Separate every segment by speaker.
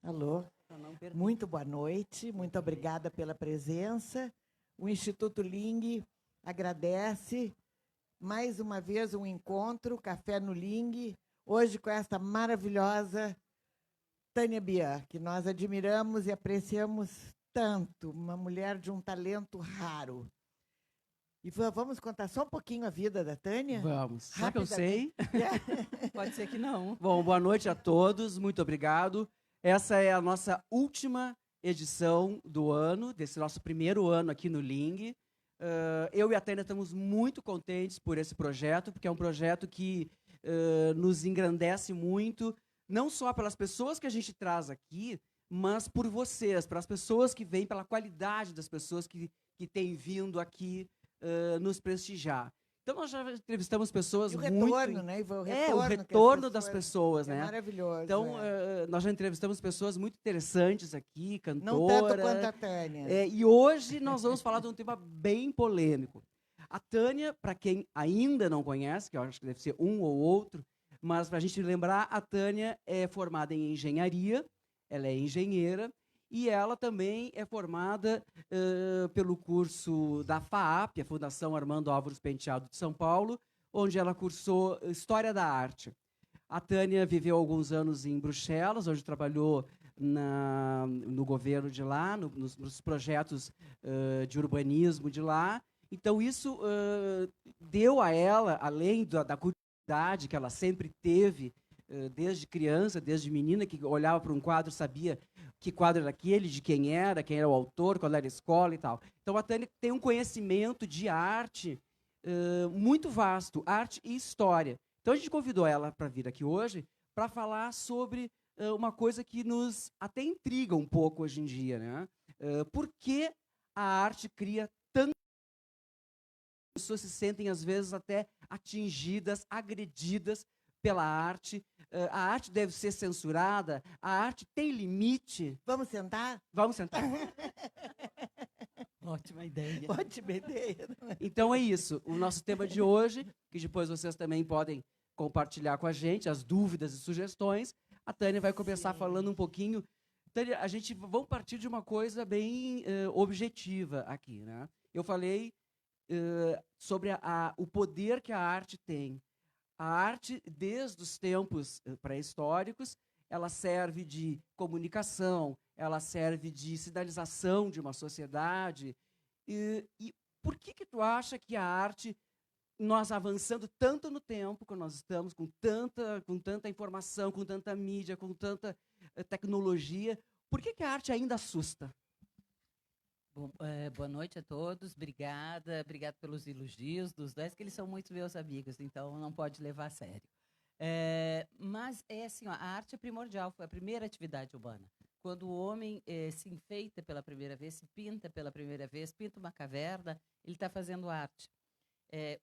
Speaker 1: Alô, muito boa noite, muito obrigada pela presença. O Instituto Ling agradece mais uma vez um encontro, Café no Ling, hoje com esta maravilhosa Tânia Bian, que nós admiramos e apreciamos tanto, uma mulher de um talento raro. E vamos contar só um pouquinho a vida da Tânia?
Speaker 2: Vamos. Será que eu sei?
Speaker 3: Pode ser que não.
Speaker 2: Bom, boa noite a todos, muito obrigado. Essa é a nossa última edição do ano, desse nosso primeiro ano aqui no Ling. Eu e a Tânia estamos muito contentes por esse projeto, porque é um projeto que nos engrandece muito, não só pelas pessoas que a gente traz aqui, mas por vocês, pelas pessoas que vêm, pela qualidade das pessoas que têm vindo aqui nos prestigiar. Então, nós já entrevistamos pessoas muito...
Speaker 1: o retorno, né, Ivan?
Speaker 2: O retorno das pessoas, né?
Speaker 1: Maravilhoso.
Speaker 2: Então, nós já entrevistamos pessoas muito interessantes aqui, cantora...
Speaker 1: Não tanto quanto a Tânia.
Speaker 2: E hoje nós vamos falar de um tema bem polêmico. A Tânia, para quem ainda não conhece, que eu acho que deve ser um ou outro, mas para a gente lembrar, a Tânia é formada em engenharia, ela é engenheira, e ela também é formada pelo curso da FAAP, a Fundação Armando Álvares Penteado de São Paulo, onde ela cursou História da Arte. A Tânia viveu alguns anos em Bruxelas, onde trabalhou no governo de lá, nos projetos de urbanismo de lá. Então, isso deu a ela, além da curiosidade que ela sempre teve, desde criança, desde menina, que olhava para um quadro, sabia que quadro era aquele, de quem era o autor, qual era a escola e tal. Então, a Tânia tem um conhecimento de arte muito vasto, arte e história. Então, a gente convidou ela para vir aqui hoje para falar sobre uma coisa que nos até intriga um pouco hoje em dia, né? Por que a arte cria tanto... As pessoas se sentem, às vezes, até atingidas, agredidas pela arte. A arte deve ser censurada? A arte tem limite?
Speaker 1: Vamos sentar?
Speaker 2: Vamos sentar.
Speaker 3: Ótima ideia.
Speaker 1: Ótima ideia.
Speaker 2: Então é isso. O nosso tema de hoje, que depois vocês também podem compartilhar com a gente, as dúvidas e sugestões. A Tânia vai começar falando um pouquinho. Tânia, vamos partir de uma coisa bem objetiva aqui, né? Eu falei sobre o poder que a arte tem. A arte, desde os tempos pré-históricos, ela serve de comunicação, ela serve de sinalização de uma sociedade. E por que tu acha que a arte, nós avançando tanto no tempo, quando nós estamos com tanta informação, com tanta mídia, com tanta tecnologia, por que a arte ainda assusta?
Speaker 3: Bom, boa noite a todos, obrigada pelos elogios dos dois, que eles são muito meus amigos, então não pode levar a sério. Mas é assim, ó, a arte é primordial, foi a primeira atividade humana. Quando o homem se enfeita pela primeira vez, se pinta pela primeira vez, pinta uma caverna, ele está fazendo arte.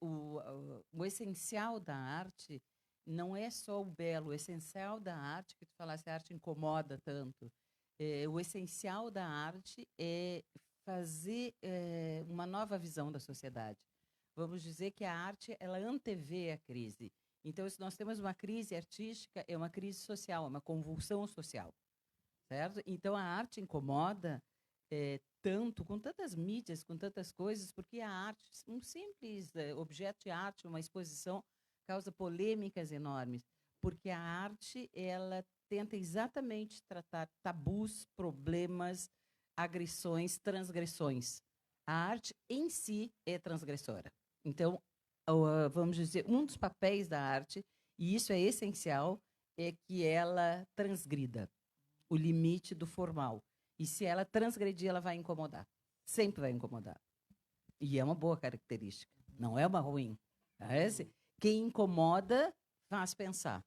Speaker 3: O essencial da arte não é só o belo, o essencial da arte, que tu falasse, a arte incomoda tanto. O essencial da arte é fazer uma nova visão da sociedade. Vamos dizer que a arte, ela antevê a crise. Então, se nós temos uma crise artística, é uma crise social, é uma convulsão social, certo? Então, a arte incomoda tanto, com tantas mídias, com tantas coisas, porque a arte, um simples objeto de arte, uma exposição, causa polêmicas enormes, porque a arte, ela tenta exatamente tratar tabus, problemas, agressões, transgressões. A arte em si é transgressora. Então, vamos dizer, um dos papéis da arte, e isso é essencial, é que ela transgrida o limite do formal. E se ela transgredir, ela vai incomodar. Sempre vai incomodar. E é uma boa característica, não é uma ruim. Quem incomoda faz pensar.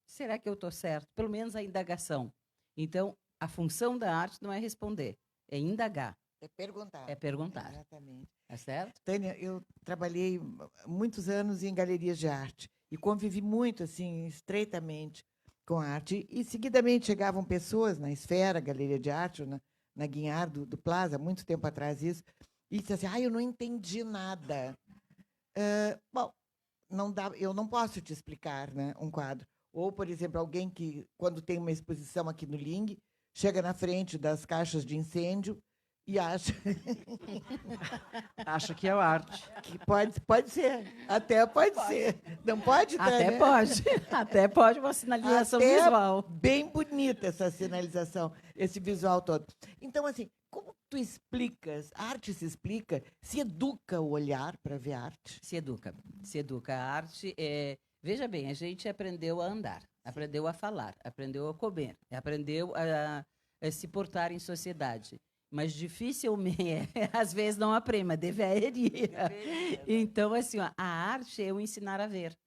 Speaker 3: Será que eu estou certo? Pelo menos a indagação. Então, a função da arte não é responder, é indagar.
Speaker 1: É perguntar.
Speaker 3: É perguntar.
Speaker 1: Exatamente.
Speaker 3: Tá certo?
Speaker 1: Tânia, eu trabalhei muitos anos em galerias de arte e convivi muito, assim, estreitamente com a arte. E, seguidamente, chegavam pessoas na Esfera, Galeria de Arte, na Guinhard do Plaza, muito tempo atrás isso, e disse assim, eu não entendi nada. Bom, não dá, eu não posso te explicar, né, um quadro. Ou, por exemplo, alguém que, quando tem uma exposição aqui no Ling, chega na frente das caixas de incêndio e acha
Speaker 2: Acha que é arte.
Speaker 1: que pode ser. Até pode ser. Não pode,
Speaker 3: Até
Speaker 1: Tânia?
Speaker 3: pode. Até pode uma sinalização
Speaker 1: Até
Speaker 3: visual.
Speaker 1: bem bonita essa sinalização, esse visual todo. Então, assim, como tu explicas? A arte se explica, se educa o olhar para ver arte.
Speaker 3: Se educa. Se educa. A arte veja bem, a gente aprendeu a andar, aprendeu a falar, aprendeu a comer, aprendeu a se portar em sociedade. Mas dificilmente, às vezes não aprende, mas deveria. Então, assim, ó, a arte é o ensinar a ver.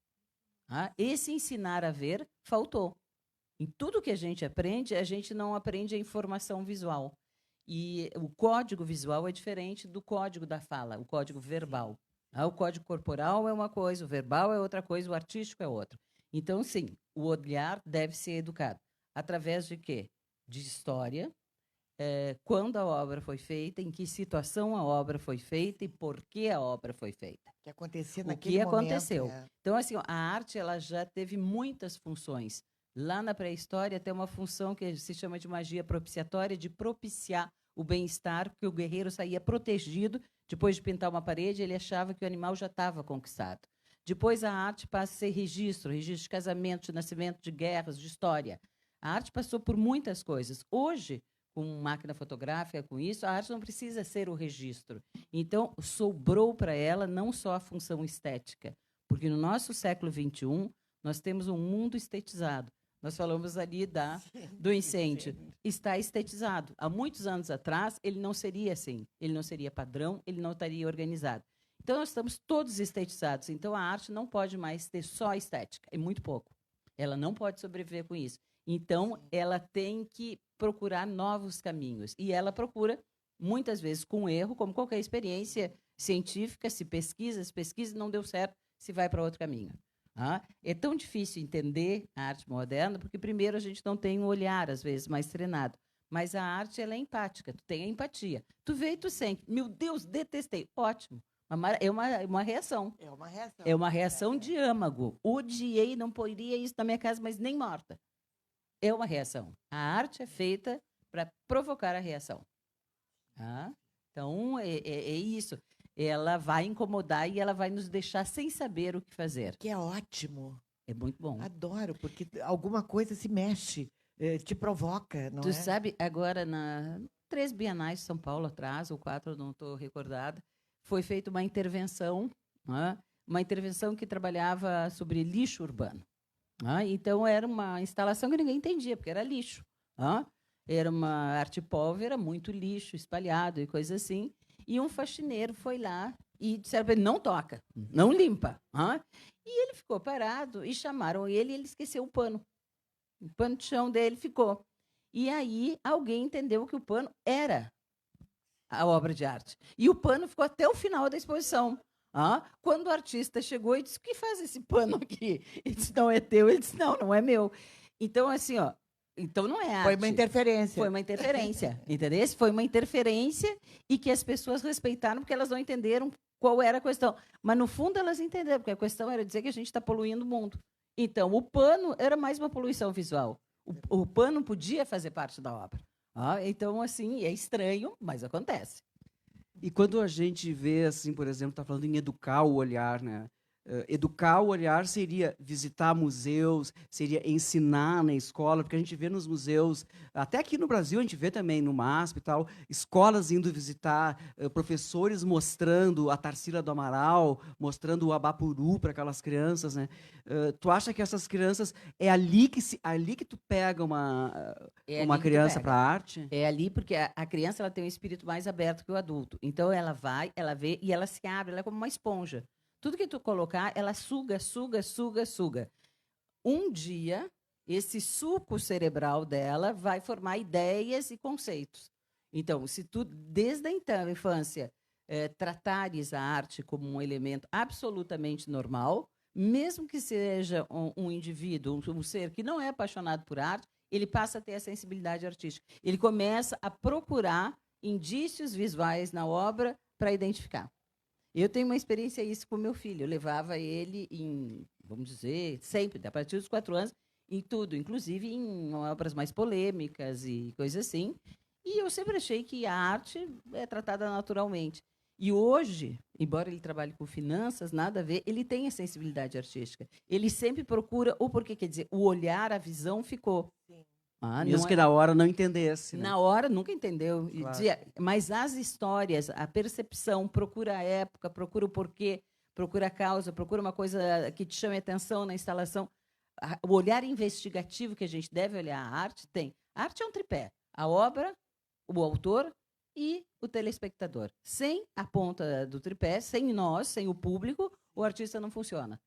Speaker 3: Esse ensinar a ver faltou. Em tudo que a gente não aprende a informação visual. E o código visual é diferente do código da fala, o código verbal. O código corporal é uma coisa, o verbal é outra coisa, o artístico é outra. Então, sim, o olhar deve ser educado. Através de quê? De história, quando a obra foi feita, em que situação a obra foi feita e por que a obra foi feita.
Speaker 1: Que acontecia
Speaker 3: O
Speaker 1: naquele
Speaker 3: que
Speaker 1: momento.
Speaker 3: aconteceu. Então, assim, ó, a arte ela já teve muitas funções. Lá na pré-história tem uma função que se chama de magia propiciatória, de propiciar o bem-estar, que o guerreiro saía protegido. Depois de pintar uma parede, ele achava que o animal já estava conquistado. Depois a arte passa a ser registro de casamento, de nascimento, de guerras, de história. A arte passou por muitas coisas. Hoje, com máquina fotográfica, com isso, a arte não precisa ser o registro. Então, sobrou para ela não só a função estética, porque no nosso século XXI, nós temos um mundo estetizado. Nós falamos ali do incêndio. Está estetizado. Há muitos anos atrás, ele não seria assim. Ele não seria padrão, ele não estaria organizado. Então, nós estamos todos estetizados. Então, a arte não pode mais ter só estética. É muito pouco. Ela não pode sobreviver com isso. Então, ela tem que procurar novos caminhos. E ela procura, muitas vezes, com erro, como qualquer experiência científica, se pesquisa, não deu certo, se vai para outro caminho. É tão difícil entender a arte moderna, porque, primeiro, a gente não tem um olhar, às vezes, mais treinado. Mas a arte ela é empática, tu tem a empatia. Tu vê e tu sente, meu Deus, detestei. Ótimo. É uma reação.
Speaker 1: É uma reação.
Speaker 3: É uma reação de âmago. Odiei, não poderia isso na minha casa, mas nem morta. É uma reação. A arte é feita para provocar a reação. Então, é isso. Ela vai incomodar e ela vai nos deixar sem saber o que fazer.
Speaker 1: Que é ótimo.
Speaker 3: É muito bom.
Speaker 1: Adoro, porque alguma coisa se mexe, te provoca, não é?
Speaker 3: Tu sabe, agora, 3 bienais de São Paulo atrás, ou 4, não estou recordada, foi feita uma intervenção que trabalhava sobre lixo urbano. Então, era uma instalação que ninguém entendia, porque era lixo. Era uma arte pobre, era muito lixo espalhado e coisa assim. E um faxineiro foi lá e disseram para ele, não toca, não limpa. E ele ficou parado e chamaram ele e ele esqueceu o pano. O pano de chão dele ficou. E aí alguém entendeu que o pano era a obra de arte. E o pano ficou até o final da exposição. Quando o artista chegou e disse, o que faz esse pano aqui? Ele disse, não é teu. Ele disse, não é meu. Então, assim, então não é arte.
Speaker 1: Foi uma interferência.
Speaker 3: Foi uma interferência, entendeu? Foi uma interferência e que as pessoas respeitaram porque elas não entenderam qual era a questão. Mas, no fundo, elas entenderam, porque a questão era dizer que a gente está poluindo o mundo. Então, o pano era mais uma poluição visual. O pano podia fazer parte da obra. Então, assim, é estranho, mas acontece.
Speaker 2: E quando a gente vê, assim, por exemplo, está falando em educar o olhar, né? Educar o olhar seria visitar museus, seria ensinar na escola, porque a gente vê nos museus, até aqui no Brasil a gente vê também no MASP e tal, escolas indo visitar, professores mostrando a Tarsila do Amaral, mostrando o Abapuru para aquelas crianças, né? Tu acha que essas crianças, é ali que tu pega uma criança para a arte?
Speaker 3: É ali porque a criança ela tem um espírito mais aberto que o adulto. Então ela vai, ela vê e ela se abre, ela é como uma esponja. Tudo que tu colocar, ela suga. Um dia, esse suco cerebral dela vai formar ideias e conceitos. Então, se tu, desde a infância, tratares a arte como um elemento absolutamente normal, mesmo que seja um indivíduo, um ser que não é apaixonado por arte, ele passa a ter a sensibilidade artística. Ele começa a procurar indícios visuais na obra para identificar. Eu tenho uma experiência isso com meu filho. Eu levava ele vamos dizer, sempre, a partir dos 4 anos, em tudo, inclusive em obras mais polêmicas e coisas assim. E eu sempre achei que a arte é tratada naturalmente. E hoje, embora ele trabalhe com finanças, nada a ver, ele tem a sensibilidade artística. Ele sempre procura o porquê, quer dizer, o olhar, a visão ficou.
Speaker 2: Mesmo que na hora não entendesse. Né?
Speaker 3: Na hora nunca entendeu. E
Speaker 2: Claro.
Speaker 3: dizia, mas as histórias, a percepção, procura a época, procura o porquê, procura a causa, procura uma coisa que te chame a atenção na instalação. O olhar investigativo que a gente deve olhar a arte tem. A arte é um tripé. A obra, o autor e o telespectador. Sem a ponta do tripé, sem nós, sem o público, o artista não funciona.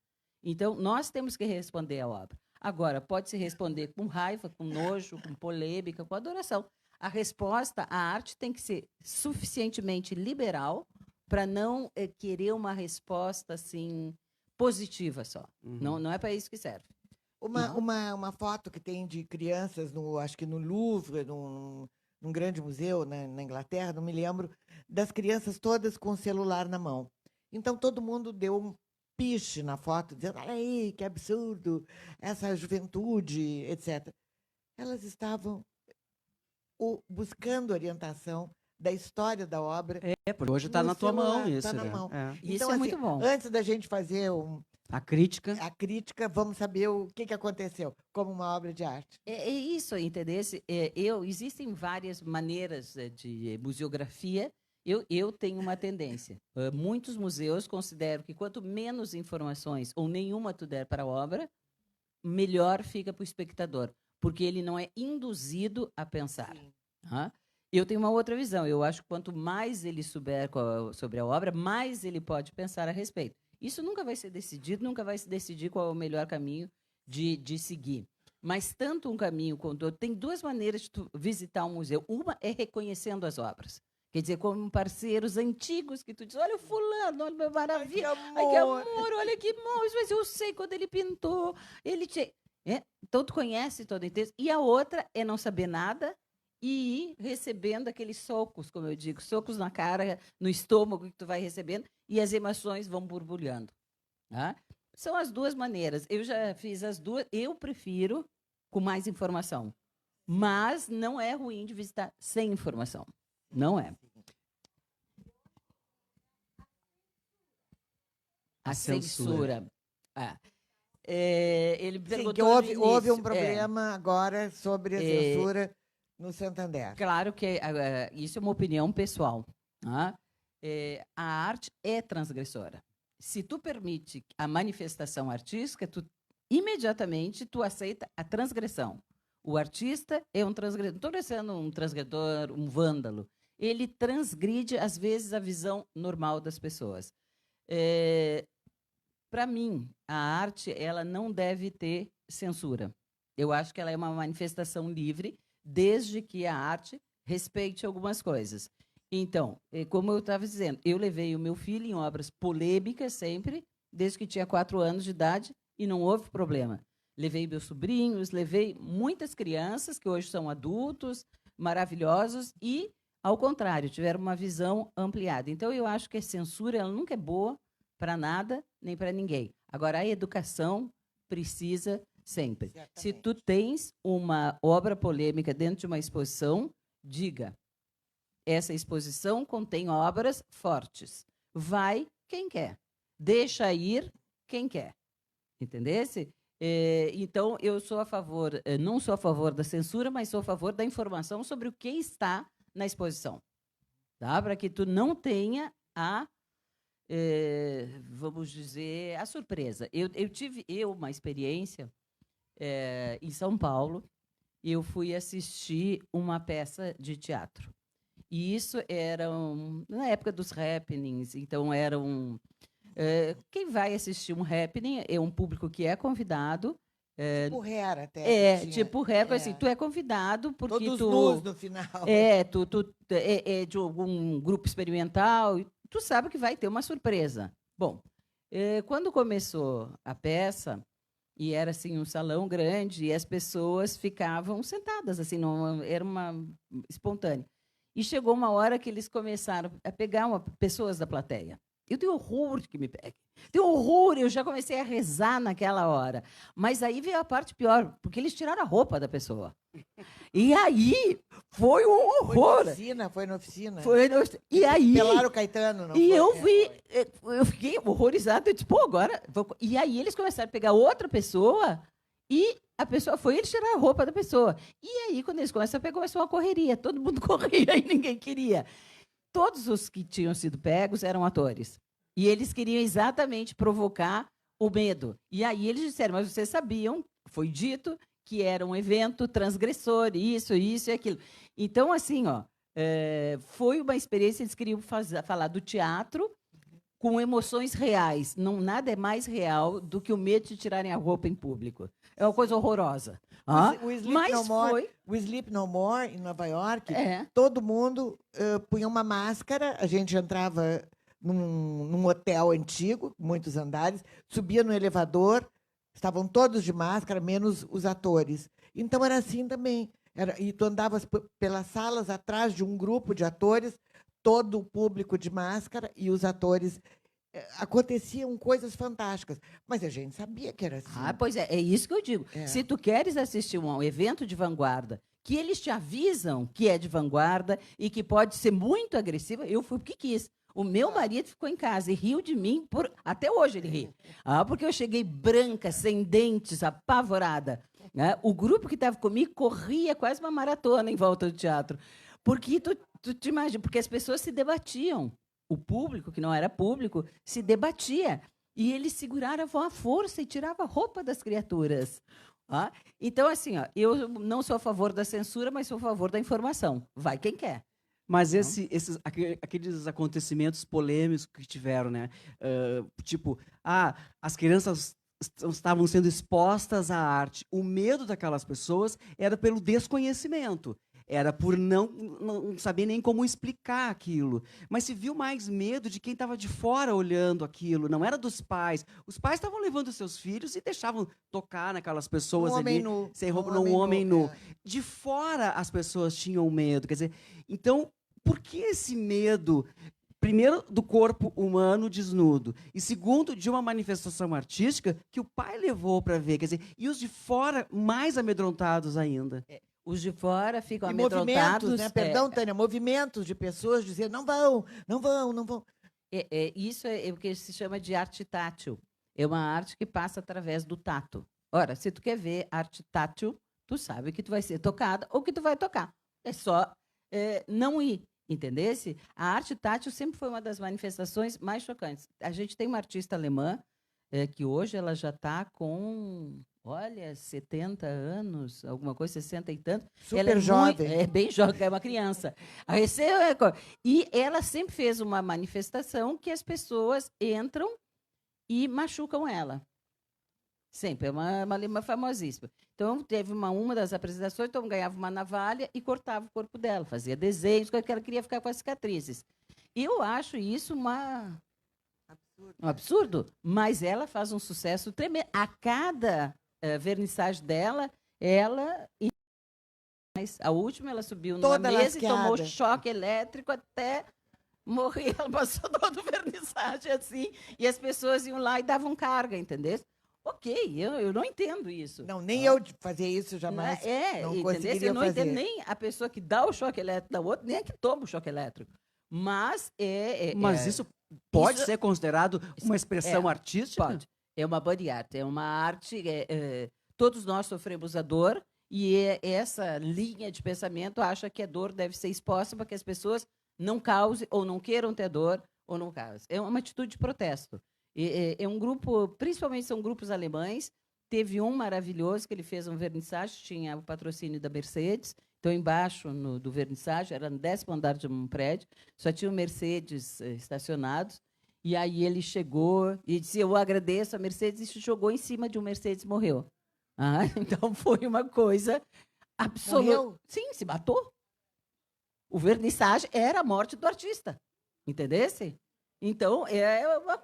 Speaker 3: Então, nós temos que responder à obra. Agora, pode-se responder com raiva, com nojo, com polêmica, com adoração. A resposta, a arte tem que ser suficientemente liberal para não querer uma resposta assim positiva só. Não é para isso que serve.
Speaker 1: Uma foto que tem de crianças, acho que no Louvre, num grande museu na Inglaterra, não me lembro, das crianças todas com o celular na mão. Então, todo mundo deu um piche na foto, dizendo, olha aí, que absurdo, essa juventude, etc. Elas estavam buscando orientação da história da obra.
Speaker 2: Porque hoje está na tua mão isso.
Speaker 1: Está na
Speaker 2: né?
Speaker 1: mão.
Speaker 3: Isso
Speaker 1: Então,
Speaker 3: é muito bom.
Speaker 1: Antes da gente fazer
Speaker 2: a crítica,
Speaker 1: vamos saber o que aconteceu como uma obra de arte.
Speaker 3: É isso, entendeu? Existem várias maneiras de museografia. Eu tenho uma tendência. Muitos museus consideram que quanto menos informações ou nenhuma tu der para a obra, melhor fica para o espectador, porque ele não é induzido a pensar. Eu tenho uma outra visão. Eu acho que quanto mais ele souber sobre a obra, mais ele pode pensar a respeito. Isso nunca vai ser decidido, nunca vai se decidir qual é o melhor caminho de seguir. Mas tanto um caminho quanto outro, tem duas maneiras de tu visitar um museu. Uma é reconhecendo as obras. Quer dizer, como parceiros antigos que tu diz, olha o fulano, olha que maravilha, ai que amor, olha que amor, mas eu sei quando ele pintou, então tu conhece todo o texto. E a outra é não saber nada e ir recebendo aqueles socos, como eu digo, socos na cara, no estômago que tu vai recebendo e as emoções vão borbulhando. São as duas maneiras. Eu já fiz as duas, eu prefiro com mais informação, mas não é ruim de visitar sem informação. Não é. A censura. Ele perguntou
Speaker 1: que houve um problema agora sobre a censura no Santander.
Speaker 3: Claro que isso é uma opinião pessoal. A arte é transgressora. Se tu permite a manifestação artística, imediatamente tu aceita a transgressão. O artista é um transgressor. Não estou sendo um transgressor, um vândalo. Ele transgride, às vezes, a visão normal das pessoas. Para mim, a arte ela não deve ter censura. Eu acho que ela é uma manifestação livre, desde que a arte respeite algumas coisas. Então, como eu estava dizendo, eu levei o meu filho em obras polêmicas sempre, desde que tinha 4 anos de idade, e não houve problema. Levei meus sobrinhos, levei muitas crianças, que hoje são adultos, maravilhosos, e, ao contrário, tiveram uma visão ampliada. Então, eu acho que a censura ela nunca é boa para nada, nem para ninguém. Agora, a educação precisa sempre. Certamente. Se tu tens uma obra polêmica dentro de uma exposição, diga, essa exposição contém obras fortes. Vai quem quer. Deixa ir quem quer. Entendesse? Então, eu sou a favor, não sou a favor da censura, mas sou a favor da informação sobre o que está na exposição. Tá? Para que tu não tenha vamos dizer, a surpresa. Eu tive uma experiência em São Paulo. Eu fui assistir uma peça de teatro. E isso era na época dos happenings. Então, quem vai assistir um happening é um público que é convidado.
Speaker 1: Tipo Hair, até.
Speaker 3: Tipo Hair, assim, tu é convidado porque
Speaker 1: todos nus no final.
Speaker 3: Tu é de algum grupo experimental, e tu sabe que vai ter uma surpresa. Bom, quando começou a peça, e era assim um salão grande, e as pessoas ficavam sentadas, assim, era uma espontânea. E chegou uma hora que eles começaram a pegar pessoas da plateia. Eu tenho horror de que me pegue. Tenho horror, eu já comecei a rezar naquela hora. Mas aí veio a parte pior, porque eles tiraram a roupa da pessoa. E aí foi um horror.
Speaker 1: Foi na oficina.
Speaker 3: E aí...
Speaker 1: Pelaram o Caetano, não
Speaker 3: E
Speaker 1: foi?
Speaker 3: eu vi, eu fiquei horrorizada. Eu disse, pô, agora... E aí eles começaram a pegar outra pessoa e a pessoa foi, eles tiraram a roupa da pessoa. E aí, quando eles começaram a pegar, começou uma correria. Todo mundo corria e ninguém queria. Todos os que tinham sido pegos eram atores. E eles queriam exatamente provocar o medo. E aí eles disseram, mas vocês sabiam, foi dito, que era um evento transgressor, isso e aquilo. Então, assim, foi uma experiência, eles queriam falar do teatro com emoções reais. Não, nada é mais real do que o medo de tirarem a roupa em público. É uma coisa horrorosa.
Speaker 1: O Sleep No More, em Nova York, todo mundo punha uma máscara, a gente entrava num hotel antigo, muitos andares, subia no elevador, estavam todos de máscara, menos os atores. Então, era assim também. E tu andavas pelas salas atrás de um grupo de atores, todo o público de máscara, e os atores... Aconteciam coisas fantásticas. Mas a gente sabia que era assim.
Speaker 3: Pois é isso que eu digo. Se tu queres assistir um evento de vanguarda, que eles te avisam que é de vanguarda e que pode ser muito agressivo, eu fui porque quis. O meu marido ficou em casa e riu de mim, até hoje ele ri. Porque eu cheguei branca, sem dentes, apavorada. O grupo que estava comigo corria quase uma maratona em volta do teatro. Porque tu te imagina, porque as pessoas se debatiam. O público, que não era público, se debatia. E eles seguraram a força e tiravam a roupa das criaturas. Então, assim, eu não sou a favor da censura, mas sou a favor da informação. Vai quem quer.
Speaker 2: Mas aqueles acontecimentos polêmicos que tiveram, né? Tipo, as crianças estavam sendo expostas à arte. O medo daquelas pessoas era pelo desconhecimento. Era por não saber nem como explicar aquilo. Mas se viu mais medo de quem estava de fora olhando aquilo, não era dos pais. Os pais estavam levando seus filhos e deixavam tocar naquelas pessoas ali, sem roupa, num homem nu. De fora as pessoas tinham medo. Quer dizer, então, por que esse medo? Primeiro, do corpo humano desnudo. E segundo, de uma manifestação artística que o pai levou para ver. Quer dizer, e os de fora mais amedrontados ainda.
Speaker 3: Os de fora ficam amedrontados.
Speaker 1: Movimentos, né? Perdão, Tânia, movimentos de pessoas dizendo não vão.
Speaker 3: Isso é o que se chama de arte tátil. É uma arte que passa através do tato. Ora, se tu quer ver arte tátil, tu sabe que tu vai ser tocada ou que tu vai tocar. É só não ir, entendesse? A arte tátil sempre foi uma das manifestações mais chocantes. A gente tem uma artista alemã que hoje ela já está com... 70 anos, alguma coisa, 60 e tanto.
Speaker 1: Super
Speaker 3: ela
Speaker 1: jovem.
Speaker 3: Bem jovem, é uma criança. E ela sempre fez uma manifestação que as pessoas entram e machucam ela. Sempre, é uma alemã famosíssima. Então, teve uma das apresentações, então ganhava uma navalha e cortava o corpo dela, fazia desenhos, porque ela queria ficar com as cicatrizes. Eu acho isso um absurdo, mas ela faz um sucesso tremendo. A cada vernissagem dela, a última ela subiu numa mesa e tomou choque elétrico até morrer. Ela passou toda a vernissagem assim, e as pessoas iam lá e davam carga, entendeu? Ok, eu não entendo isso.
Speaker 1: Não, nem eu fazer isso jamais. Não conseguiria
Speaker 3: eu não
Speaker 1: fazer.
Speaker 3: entendo nem a pessoa que dá o choque elétrico da outra, nem a que toma o choque elétrico. Mas
Speaker 2: Mas isso pode ser considerado uma expressão artística?
Speaker 3: Pode. É uma body art, é uma arte. Todos nós sofremos a dor, e essa linha de pensamento acha que a dor deve ser exposta para que as pessoas não causem ou não queiram ter dor ou não causem. É uma atitude de protesto. É um grupo, principalmente são grupos alemães. Teve um maravilhoso que ele fez um vernissage, tinha o patrocínio da Mercedes. Então, embaixo do vernissage, era no 10º andar de um prédio, só tinha Mercedes estacionados. E aí ele chegou e disse, eu agradeço a Mercedes, e se jogou em cima de um Mercedes e morreu. Então, foi uma coisa absoluta.
Speaker 1: Morreu?
Speaker 3: Sim, se matou. O vernissage era a morte do artista. Entendesse? Então, é uma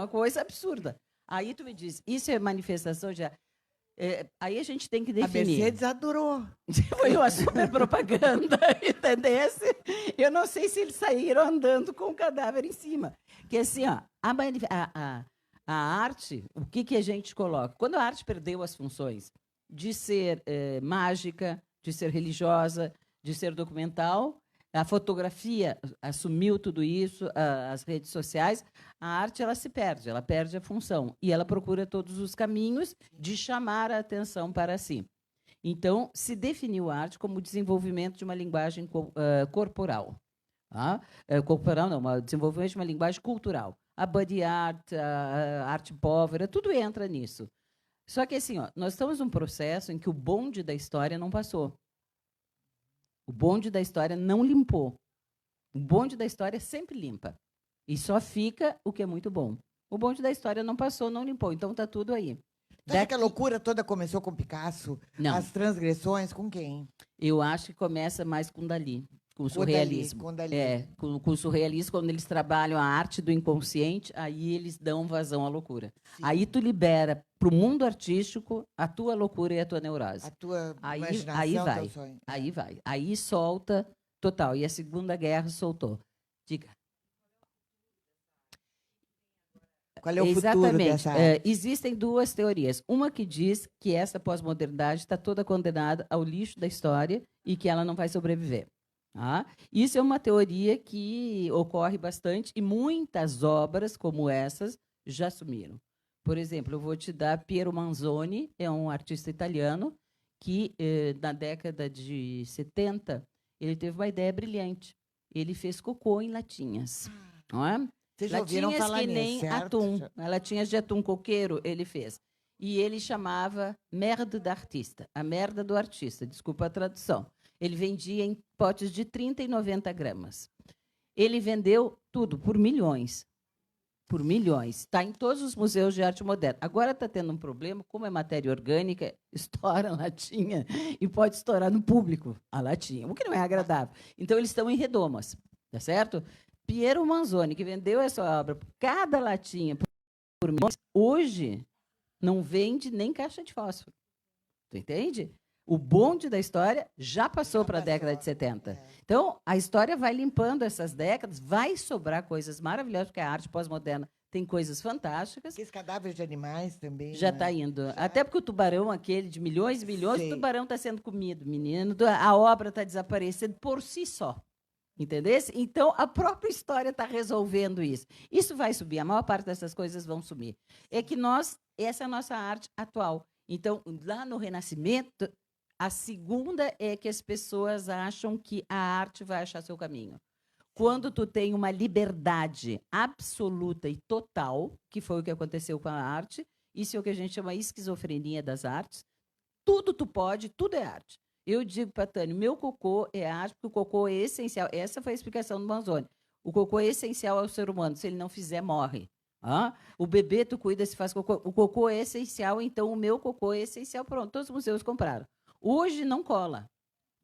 Speaker 3: coisa absurda. Aí tu me diz, isso é manifestação de... aí a gente tem que definir.
Speaker 1: A Mercedes adorou.
Speaker 3: Foi uma super propaganda, entendesse? Eu não sei se eles saíram andando com o cadáver em cima. Porque assim, ó, a arte, o que a gente coloca? Quando a arte perdeu as funções de ser mágica, de ser religiosa, de ser documental, a fotografia assumiu tudo isso, as redes sociais, a arte ela se perde, ela perde a função e ela procura todos os caminhos de chamar a atenção para si. Então, se definiu a arte como o desenvolvimento de uma linguagem corporal. Tá? Corporal não, o desenvolvimento de uma linguagem cultural. A body art, a arte povera, tudo entra nisso. Só que assim, ó, nós estamos num processo em que o bonde da história não passou. O bonde da história não limpou. O bonde da história sempre limpa. E só fica o que é muito bom. O bonde da história não passou, não limpou. Então está tudo aí.
Speaker 1: Você acha que a loucura toda começou com Picasso?
Speaker 3: Não.
Speaker 1: As transgressões, com quem?
Speaker 3: Eu acho que começa mais com Dali, com o surrealismo.
Speaker 1: Com Dali.
Speaker 3: Com o surrealismo, quando eles trabalham a arte do inconsciente, aí eles dão vazão à loucura.
Speaker 1: Sim.
Speaker 3: Aí tu libera para o mundo artístico a tua loucura e a tua neurose.
Speaker 1: A tua
Speaker 3: Aí
Speaker 1: imaginação,
Speaker 3: vai.
Speaker 1: teu sonho.
Speaker 3: Aí vai. Aí solta total. E a Segunda Guerra soltou. Diga.
Speaker 1: Qual é o futuro
Speaker 3: Exatamente.
Speaker 1: dessa arte?
Speaker 3: Existem duas teorias. Uma que diz que essa pós-modernidade está toda condenada ao lixo da história e que ela não vai sobreviver. Tá? Isso é uma teoria que ocorre bastante e muitas obras como essas já sumiram. Por exemplo, eu vou te dar Piero Manzoni, é um artista italiano que, na década de 70, ele teve uma ideia brilhante. Ele fez cocô em latinhas. Não é?
Speaker 1: Vocês já ouviram
Speaker 3: Latinhas
Speaker 1: falar
Speaker 3: que
Speaker 1: nisso,
Speaker 3: nem
Speaker 1: certo?
Speaker 3: atum. Latinhas de atum coqueiro, ele fez. E ele chamava merde d'artista, a merda do artista, desculpa a tradução. Ele vendia em potes de 30 e 90 gramas. Ele vendeu tudo por milhões. Por milhões. Está em todos os museus de arte moderna. Agora está tendo um problema, como é matéria orgânica, estoura a latinha e pode estourar no público a latinha, o que não é agradável. Então, eles estão em redomas, tá certo? Piero Manzoni, que vendeu essa obra, cada latinha por milhões, hoje não vende nem caixa de fósforo. Tu entende? O bonde da história já passou para a década de 70. Então, a história vai limpando essas décadas, vai sobrar coisas maravilhosas, porque a arte pós-moderna tem coisas fantásticas.
Speaker 1: Aqueles cadáveres de animais também.
Speaker 3: Já
Speaker 1: né?
Speaker 3: está indo.
Speaker 1: Já?
Speaker 3: Até porque o tubarão, aquele de milhões e milhões,
Speaker 1: Sei.
Speaker 3: o tubarão está sendo comido, menino. A obra está desaparecendo por si só. Entendeu? Então, a própria história está resolvendo isso. Isso vai subir, a maior parte dessas coisas vão sumir. É que essa é a nossa arte atual. Então, lá no Renascimento, a segunda é que as pessoas acham que a arte vai achar seu caminho. Quando tu tem uma liberdade absoluta e total, que foi o que aconteceu com a arte, isso é o que a gente chama de esquizofrenia das artes, tudo tu pode, tudo é arte. Eu digo para a Tânia, meu cocô é arte, porque o cocô é essencial. Essa foi a explicação do Manzoni. O cocô é essencial ao ser humano. Se ele não fizer, morre. O bebê, tu cuida se faz cocô. O cocô é essencial, então o meu cocô é essencial. Pronto, todos os museus compraram. Hoje não cola.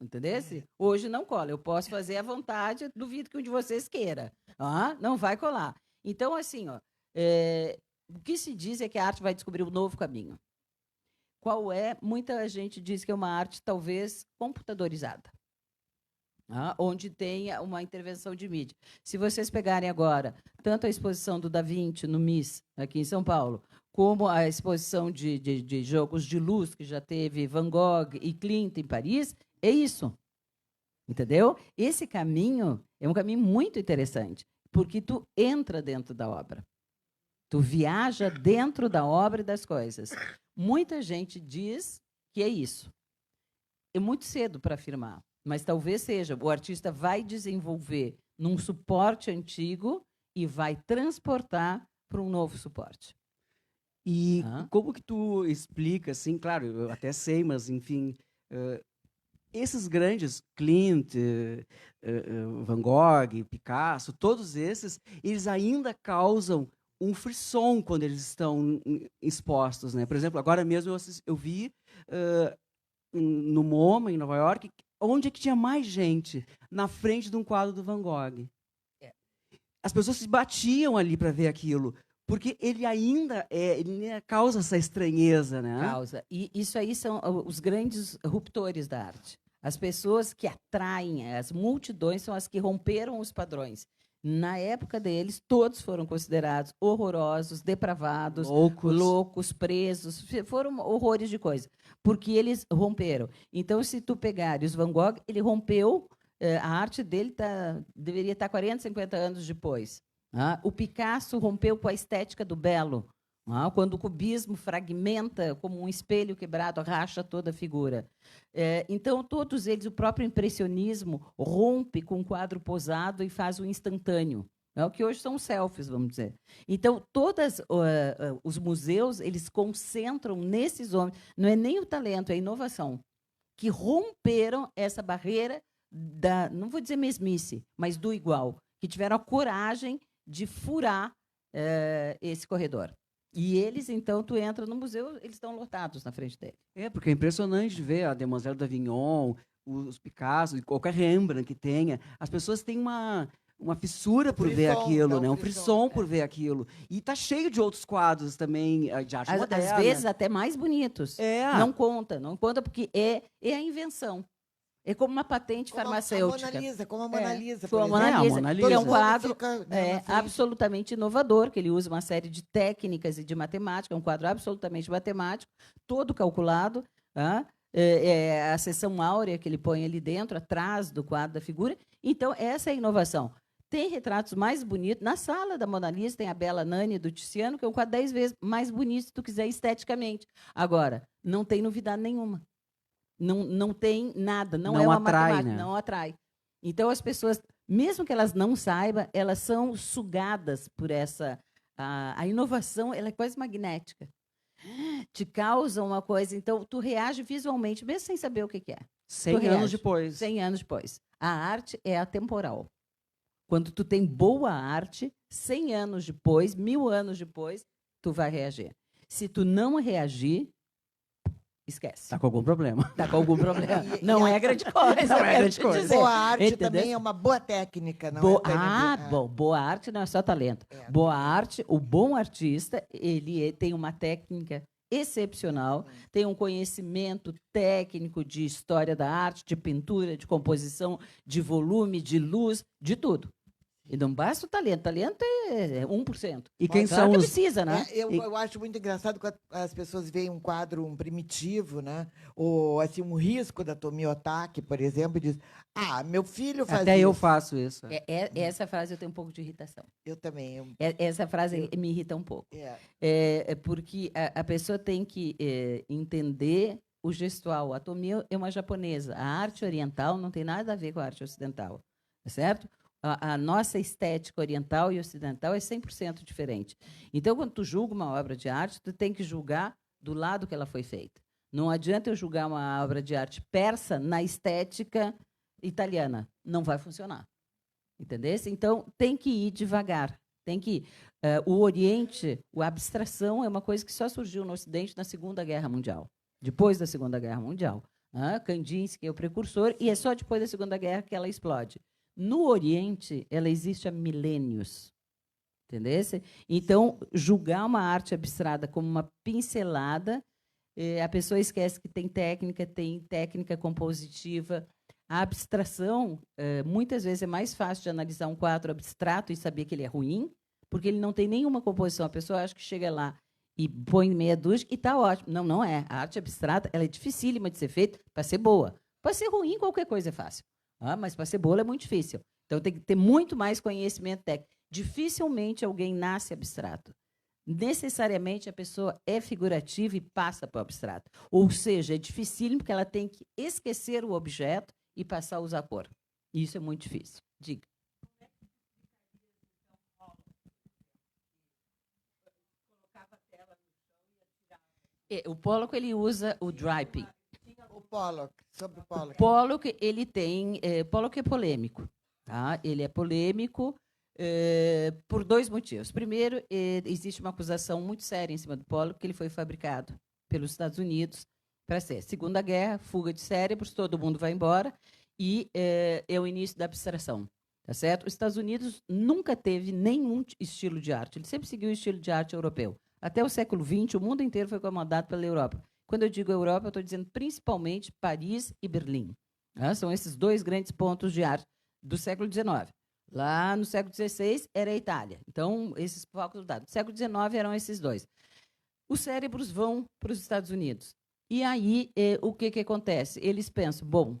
Speaker 3: Entendeu? Hoje não cola. Eu posso fazer à vontade, duvido que um de vocês queira. Não vai colar. Então, assim, o que se diz é que a arte vai descobrir um novo caminho. Qual é? Muita gente diz que é uma arte, talvez, computadorizada, onde tenha uma intervenção de mídia. Se vocês pegarem agora tanto a exposição do Da Vinci no MIS, aqui em São Paulo, como a exposição de jogos de luz, que já teve Van Gogh e Klimt em Paris, é isso. Entendeu? Esse caminho é um caminho muito interessante, porque tu entra dentro da obra. Tu viaja dentro da obra e das coisas. Muita gente diz que é isso. É muito cedo para afirmar, mas talvez seja. O artista vai desenvolver num suporte antigo e vai transportar para um novo suporte.
Speaker 2: E como que tu explica, assim, claro, eu até sei, mas, enfim, esses grandes, Klimt, Van Gogh, Picasso, todos esses, eles ainda causam um frisson quando eles estão expostos, né? Por exemplo, agora mesmo eu vi no MoMA, em Nova York, onde é que tinha mais gente na frente de um quadro do Van Gogh. As pessoas se batiam ali para ver aquilo, porque ele ainda causa essa estranheza, né?
Speaker 3: Causa. E isso aí são os grandes ruptores da arte. As pessoas que atraem, as multidões são as que romperam os padrões. Na época deles, todos foram considerados horrorosos, depravados,
Speaker 2: Loucos.
Speaker 3: loucos, presos, foram horrores de coisa, porque eles romperam. Então, se tu pegares Van Gogh, ele rompeu, a arte dele deveria estar 40, 50 anos depois. O Picasso rompeu com a estética do belo, quando o cubismo fragmenta como um espelho quebrado, racha toda a figura. Então, todos eles, o próprio impressionismo rompe com um quadro posado e faz o instantâneo, o que hoje são selfies, vamos dizer. Então, todos os museus, eles concentram nesses homens, não é nem o talento, é a inovação, que romperam essa barreira não vou dizer mesmice, mas do igual, que tiveram a coragem de furar esse corredor. E eles, então, tu entra no museu, eles estão lotados na frente dele.
Speaker 2: Porque é impressionante ver a Demoiselle d'Avignon, os Picasso, qualquer Rembrandt que tenha. As pessoas têm uma fissura por ver aquilo, né? Um frisson por ver aquilo. E tá cheio de outros quadros também de arte moderna.
Speaker 3: Às vezes até mais bonitos. Não conta porque é a invenção. É como uma patente farmacêutica.
Speaker 1: Como a Mona Lisa,
Speaker 3: como a Mona Lisa, que é um quadro absolutamente inovador, que ele usa uma série de técnicas e de matemática, é um quadro absolutamente matemático, todo calculado. A seção áurea que ele põe ali dentro, atrás do quadro da figura. Então, essa é a inovação. Tem retratos mais bonitos. Na sala da Mona Lisa tem a Bela Nani, do Tiziano, que é um quadro 10 vezes mais bonito, se tu quiser, esteticamente. Agora, não tem novidade nenhuma. Não tem nada, não é uma matemática,
Speaker 2: né?
Speaker 3: não atrai. Então, as pessoas, mesmo que elas não saibam, elas são sugadas por essa... A inovação, ela é quase magnética. Te causa uma coisa, então, tu reage visualmente, mesmo sem saber o que é.
Speaker 2: 100 anos depois.
Speaker 3: 100 anos depois. A arte é atemporal. Quando tu tem boa arte, 100 anos depois, 1000 anos depois, tu vai reagir. Se tu não reagir, esquece.
Speaker 2: Está com algum problema.
Speaker 3: Está com algum problema. Não é grande coisa.
Speaker 2: Não é grande coisa.
Speaker 1: Boa arte também é uma boa técnica.
Speaker 3: Boa arte não é só talento. Boa arte, o bom artista, ele tem uma técnica excepcional, tem um conhecimento técnico de história da arte, de pintura, de composição, de volume, de luz, de tudo. E não basta o talento. Talento é 1%.
Speaker 2: E quem são
Speaker 3: que
Speaker 2: os...
Speaker 3: precisa, né?
Speaker 1: Eu acho muito engraçado quando as pessoas veem um quadro primitivo, né? Ou assim, um risco da Tomi Otaki, por exemplo, e diz: meu filho faz
Speaker 2: Até
Speaker 1: isso.
Speaker 2: eu faço isso.
Speaker 3: Essa frase eu tenho um pouco de irritação.
Speaker 1: Eu também.
Speaker 3: Essa frase me irrita um pouco. Porque a pessoa tem que entender o gestual. A Tomi é uma japonesa. A arte oriental não tem nada a ver com a arte ocidental. Tá certo? A nossa estética oriental e ocidental é 100% diferente. Então, quando tu julga uma obra de arte, tu tem que julgar do lado que ela foi feita. Não adianta eu julgar uma obra de arte persa na estética italiana. Não vai funcionar. Entendeu? Então, tem que ir devagar. Tem que ir. O Oriente, a abstração é uma coisa que só surgiu no Ocidente na Segunda Guerra Mundial. Depois da Segunda Guerra Mundial. Kandinsky é o precursor, e é só depois da Segunda Guerra que ela explode. No Oriente, ela existe há milênios. Entendeu? Então, julgar uma arte abstrata como uma pincelada, a pessoa esquece que tem técnica compositiva. A abstração, muitas vezes, é mais fácil de analisar um quadro abstrato e saber que ele é ruim, porque ele não tem nenhuma composição. A pessoa acha que chega lá e põe meia dúzia e está ótimo. Não, não é. A arte abstrata ela é dificílima de ser feita para ser boa. Para ser ruim, qualquer coisa é fácil. Mas para ser boa é muito difícil. Então, tem que ter muito mais conhecimento técnico. Dificilmente alguém nasce abstrato. Necessariamente, a pessoa é figurativa e passa para o abstrato. Ou seja, é dificílimo porque ela tem que esquecer o objeto e passar a usar a cor. Isso é muito difícil. Diga. O Pollock ele usa o draping.
Speaker 1: Sobre o Pollock.
Speaker 3: O Pollock, ele tem... Pollock é polêmico. Tá? Ele é polêmico por dois motivos. Primeiro, existe uma acusação muito séria em cima do Pollock, que ele foi fabricado pelos Estados Unidos para ser Segunda Guerra, fuga de cérebros, todo mundo vai embora, e é o início da abstração. Tá certo? Os Estados Unidos nunca teve nenhum estilo de arte. Ele sempre seguiu o estilo de arte europeu. Até o século XX, o mundo inteiro foi comandado pela Europa. Quando eu digo Europa, eu estou dizendo principalmente Paris e Berlim. São esses dois grandes pontos de arte do século XIX. Lá no século XVI era a Itália. Então, esses focos dados. No século XIX eram esses dois. Os cérebros vão para os Estados Unidos. E aí, o que acontece? Eles pensam, bom,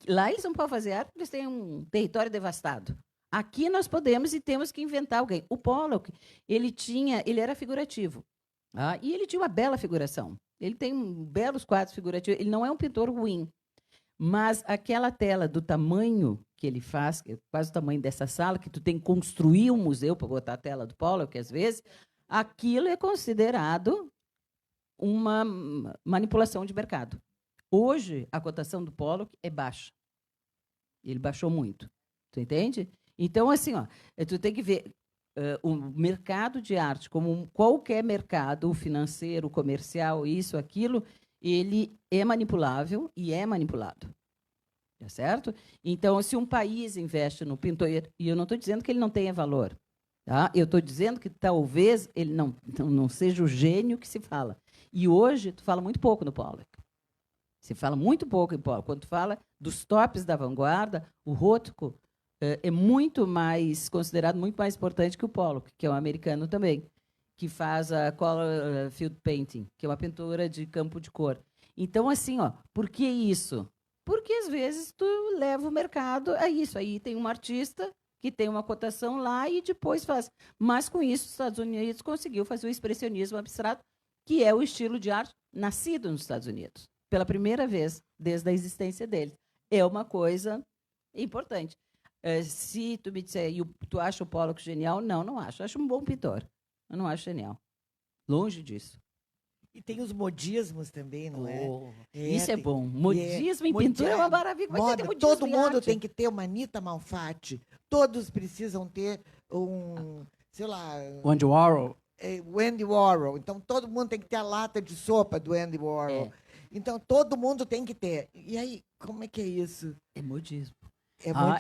Speaker 3: lá eles não podem fazer arte porque eles têm um território devastado. Aqui nós podemos e temos que inventar alguém. O Pollock, ele era figurativo. E ele tinha uma bela figuração. Ele tem belos quadros figurativos. Ele não é um pintor ruim. Mas aquela tela do tamanho que ele faz, que é quase o tamanho dessa sala, que tu tem que construir um museu para botar a tela do Pollock, às vezes, aquilo é considerado uma manipulação de mercado. Hoje, a cotação do Pollock é baixa. Ele baixou muito. Tu entende? Então, assim, tu tem que ver o mercado de arte, como qualquer mercado, o financeiro, o comercial, isso, aquilo, ele é manipulável e é manipulado. Tá certo? Então, se um país investe no pintor, e eu não estou dizendo que ele não tenha valor, tá? Eu estou dizendo que talvez ele não seja o gênio que se fala. E hoje, tu fala muito pouco no Pollock. Se fala muito pouco em Pollock. Quando tu fala dos tops da vanguarda, o Rothko é muito mais considerado muito mais importante que o Pollock, que é um americano também, que faz a color field painting, que é uma pintura de campo de cor. Então, assim, por que isso? Porque, às vezes, tu leva o mercado a isso. Aí tem um artista que tem uma cotação lá e depois faz. Mas, com isso, os Estados Unidos conseguiu fazer o expressionismo abstrato, que é o estilo de arte nascido nos Estados Unidos, pela primeira vez, desde a existência dele. É uma coisa importante. Se tu me disser, tu acha o Pollock genial? Não, não acho. Acho um bom pintor. Eu não acho genial. Longe disso.
Speaker 1: E tem os modismos também, não é?
Speaker 3: Isso é bom. Modismo em pintura é uma maravilha.
Speaker 1: Moda, todo mundo tem que ter uma Anita Malfatti. Todos precisam ter sei lá...
Speaker 2: O Andy Warhol.
Speaker 1: O Andy Warhol. Então, todo mundo tem que ter a lata de sopa do Andy Warhol. Então, todo mundo tem que ter. E aí, como é que é isso?
Speaker 3: É modismo.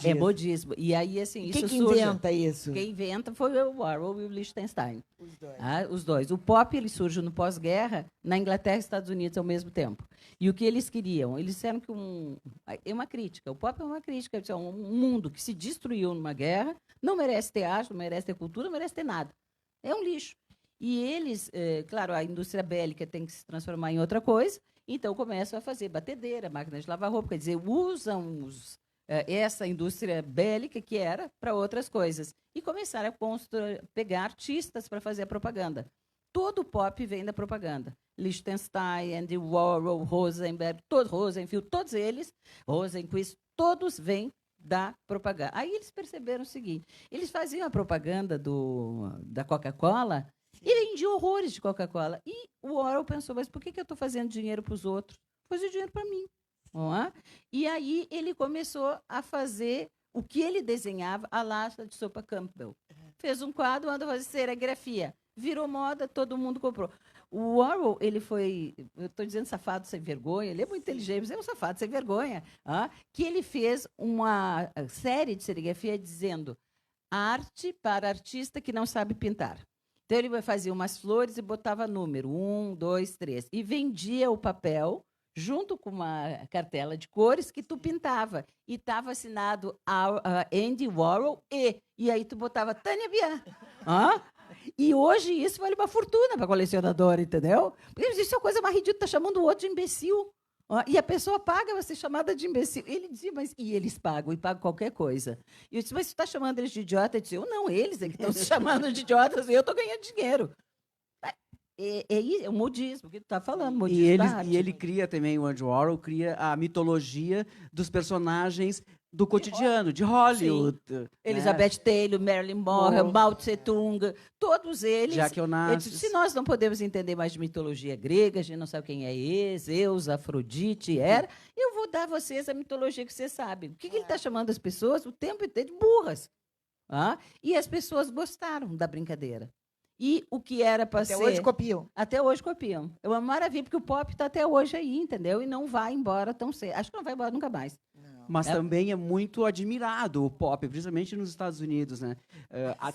Speaker 1: É
Speaker 3: modismo. E aí, assim,
Speaker 1: quem
Speaker 3: isso
Speaker 1: que inventa isso?
Speaker 3: Quem inventa foi o Warhol e o Lichtenstein.
Speaker 1: Os dois.
Speaker 3: Os dois. O pop ele surge no pós-guerra, na Inglaterra e Estados Unidos ao mesmo tempo. E o que eles queriam? Eles disseram que é uma crítica. O pop é uma crítica. Um mundo que se destruiu numa guerra não merece ter arte, não merece ter cultura, não merece ter nada. É um lixo. E eles, claro, a indústria bélica tem que se transformar em outra coisa, então começam a fazer batedeira, máquina de lavar roupa, quer dizer, usam essa indústria bélica que era para outras coisas. E começaram a pegar artistas para fazer a propaganda. Todo o pop vem da propaganda. Lichtenstein, Andy Warhol, Rosenberg, Rosenfield, todos eles, Rosenquist, todos vêm da propaganda. Aí eles perceberam o seguinte, eles faziam a propaganda da Coca-Cola e vendiam horrores de Coca-Cola. E o Warhol pensou, mas por que eu estou fazendo dinheiro para os outros? Vou fazer dinheiro para mim. E aí ele começou a fazer o que ele desenhava, a lata de sopa Campbell. Fez um quadro, mandou fazer serigrafia. Virou moda, todo mundo comprou. O Warhol, ele foi, eu estou dizendo safado sem vergonha, ele é muito inteligente, mas é um safado sem vergonha, que ele fez uma série de serigrafia dizendo arte para artista que não sabe pintar. Então, ele fazia umas flores e botava número, 1, 2, 3, e vendia o papel junto com uma cartela de cores que tu pintava. E estava assinado Andy Warhol e aí tu botava Tânia Bian. E hoje isso vale uma fortuna para colecionador, entendeu? Porque isso é uma coisa mais ridícula, tá chamando o outro de imbecil. E a pessoa paga você chamada de imbecil. Ele dizia, e eles pagam qualquer coisa. E eu disse, mas você está chamando eles de idiota? Ele disse, não, eles é que estão se chamando de idiotas e eu estou ganhando dinheiro. É o modismo que tu está falando, modismo
Speaker 2: e ele cria também, o Andy Warhol cria a mitologia dos personagens do cotidiano, de Hollywood.
Speaker 3: Elizabeth Taylor, Marilyn Monroe, Mao Tse-tung, todos eles.
Speaker 2: Jack Onassis.
Speaker 3: Se nós não podemos entender mais de mitologia grega, a gente não sabe quem é Zeus, Afrodite, Hera, eu vou dar a vocês a mitologia que vocês sabem. O que ele está chamando as pessoas o tempo inteiro de burras? E as pessoas gostaram da brincadeira. E o que era para ser...
Speaker 1: Até hoje copiam.
Speaker 3: Até hoje copiam. É uma maravilha, porque o pop está até hoje aí, entendeu? E não vai embora tão cedo. Acho que não vai embora nunca mais.
Speaker 1: Não.
Speaker 2: Mas também é muito admirado o pop, principalmente nos Estados Unidos, né?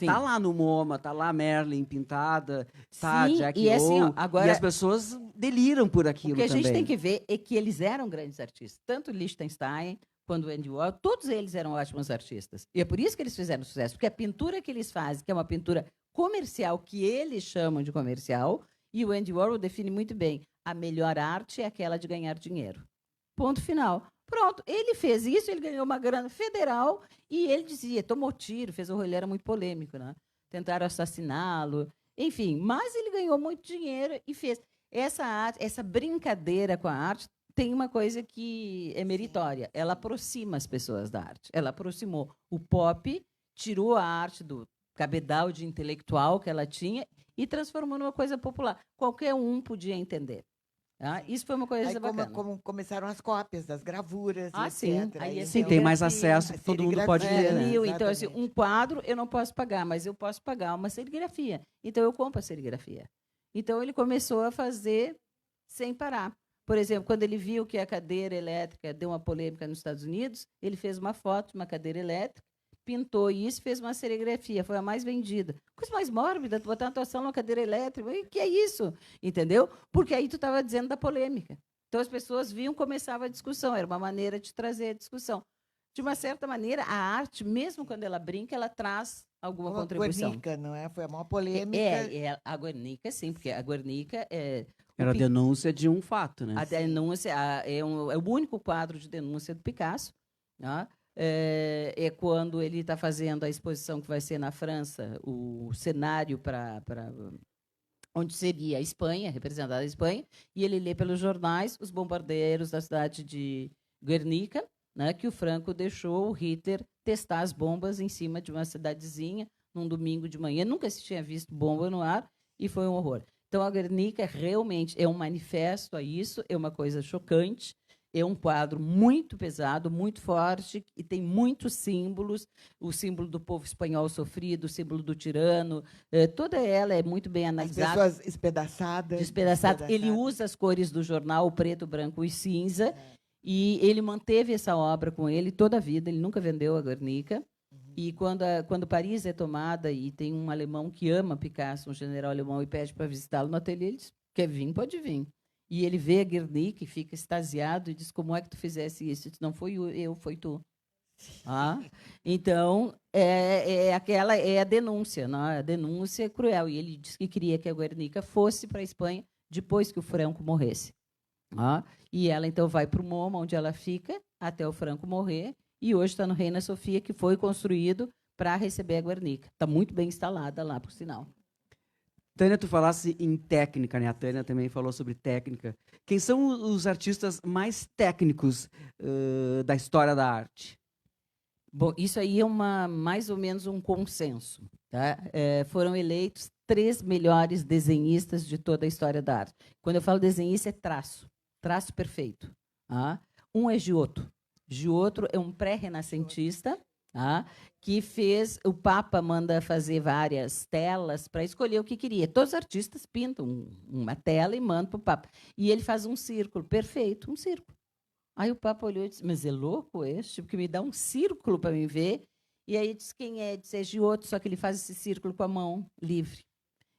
Speaker 2: Tá lá no MoMA, tá lá Merlin pintada, tá Jack
Speaker 3: e assim, agora,
Speaker 2: e as pessoas deliram por aquilo também.
Speaker 3: O que a gente tem que ver é que eles eram grandes artistas. Tanto Lichtenstein, quando o Andy Warhol, todos eles eram ótimos artistas. E é por isso que eles fizeram sucesso, porque a pintura que eles fazem, que é uma pintura comercial, que eles chamam de comercial, e o Andy Warhol define muito bem, a melhor arte é aquela de ganhar dinheiro. Ponto final. Pronto, ele fez isso, ele ganhou uma grana federal, e ele dizia, tomou tiro, ele era muito polêmico, né? Tentaram assassiná-lo, enfim, mas ele ganhou muito dinheiro e fez. Essa arte, essa brincadeira com a arte tem uma coisa que é meritória. Ela aproxima as pessoas da arte. Ela aproximou o pop, tirou a arte do cabedal de intelectual que ela tinha e transformou numa coisa popular. Qualquer um podia entender. Tá? Isso foi uma coisa
Speaker 1: Aí,
Speaker 3: bacana.
Speaker 1: como começaram as cópias das gravuras,
Speaker 3: sim.
Speaker 1: etc.
Speaker 3: Aí,
Speaker 2: Sim, tem mais acesso,
Speaker 1: a
Speaker 2: todo mundo pode
Speaker 1: serigrafia,
Speaker 2: ler, né?
Speaker 3: Então, assim,
Speaker 1: Exatamente.
Speaker 3: um quadro eu não posso pagar, mas eu posso pagar uma serigrafia. Então, eu compro a serigrafia. Então, ele começou a fazer sem parar. Por exemplo, quando ele viu que a cadeira elétrica deu uma polêmica nos Estados Unidos, ele fez uma foto de uma cadeira elétrica, pintou isso e fez uma serigrafia. Foi a mais vendida. Coisa mais mórbida, tu botar na tua sala uma cadeira elétrica. O que é isso? Entendeu? Porque aí tu estava dizendo da polêmica. Então, as pessoas viam, começava a discussão. Era uma maneira de trazer a discussão. De uma certa maneira, a arte, mesmo quando ela brinca, ela traz alguma
Speaker 1: Como a
Speaker 3: contribuição.
Speaker 1: Guernica, não é? Foi a maior polêmica.
Speaker 3: A Guernica, sim, porque a Guernica é...
Speaker 2: Era a denúncia de um fato, né?
Speaker 3: A denúncia é o único quadro de denúncia do Picasso. Né? É quando ele está fazendo a exposição que vai ser na França, o cenário para onde seria a Espanha, representada a Espanha, e ele lê pelos jornais os bombardeiros da cidade de Guernica, né, que o Franco deixou o Hitler testar as bombas em cima de uma cidadezinha num domingo de manhã. Nunca se tinha visto bomba no ar e foi um horror. Então, a Guernica realmente é um manifesto a isso, é uma coisa chocante, é um quadro muito pesado, muito forte, e tem muitos símbolos, o símbolo do povo espanhol sofrido, o símbolo do tirano, toda ela é muito bem
Speaker 1: As
Speaker 3: analisada.
Speaker 1: pessoas espedaçadas.
Speaker 3: Despedaçado. Ele usa as cores do jornal, o preto, branco e cinza, e ele manteve essa obra com ele toda a vida, ele nunca vendeu a Guernica. E quando Paris é tomada e tem um alemão que ama Picasso, um general alemão, e pede para visitá-lo no ateliê, ele diz, quer vir, pode vir. E ele vê a Guernica e fica extasiado e diz, como é que tu fizesse isso? Ele diz, não foi eu, foi tu. Então, é a denúncia, não? A denúncia é cruel. E ele disse que queria que a Guernica fosse para a Espanha depois que o Franco morresse. E ela, então, vai para o MoMA, onde ela fica, até o Franco morrer, e hoje está no Reina Sofia, que foi construído para receber a Guernica. Está muito bem instalada lá, por sinal.
Speaker 2: Tânia, tu falasse em técnica, né? A Tânia também falou sobre técnica. Quem são os artistas mais técnicos da história da arte?
Speaker 3: Bom, isso aí é mais ou menos um consenso. Tá? Foram eleitos 3 melhores desenhistas de toda a história da arte. Quando eu falo desenhista, é traço perfeito. Um é Giotto. Giotto é um pré-renascentista, que fez... O Papa manda fazer várias telas para escolher o que queria. Todos os artistas pintam uma tela e mandam para o Papa. E ele faz um círculo, perfeito, um círculo. Aí o Papa olhou e disse, mas é louco este? Porque me dá um círculo para me ver. E aí disse, quem é? Disse, é Giotto, só que ele faz esse círculo com a mão livre.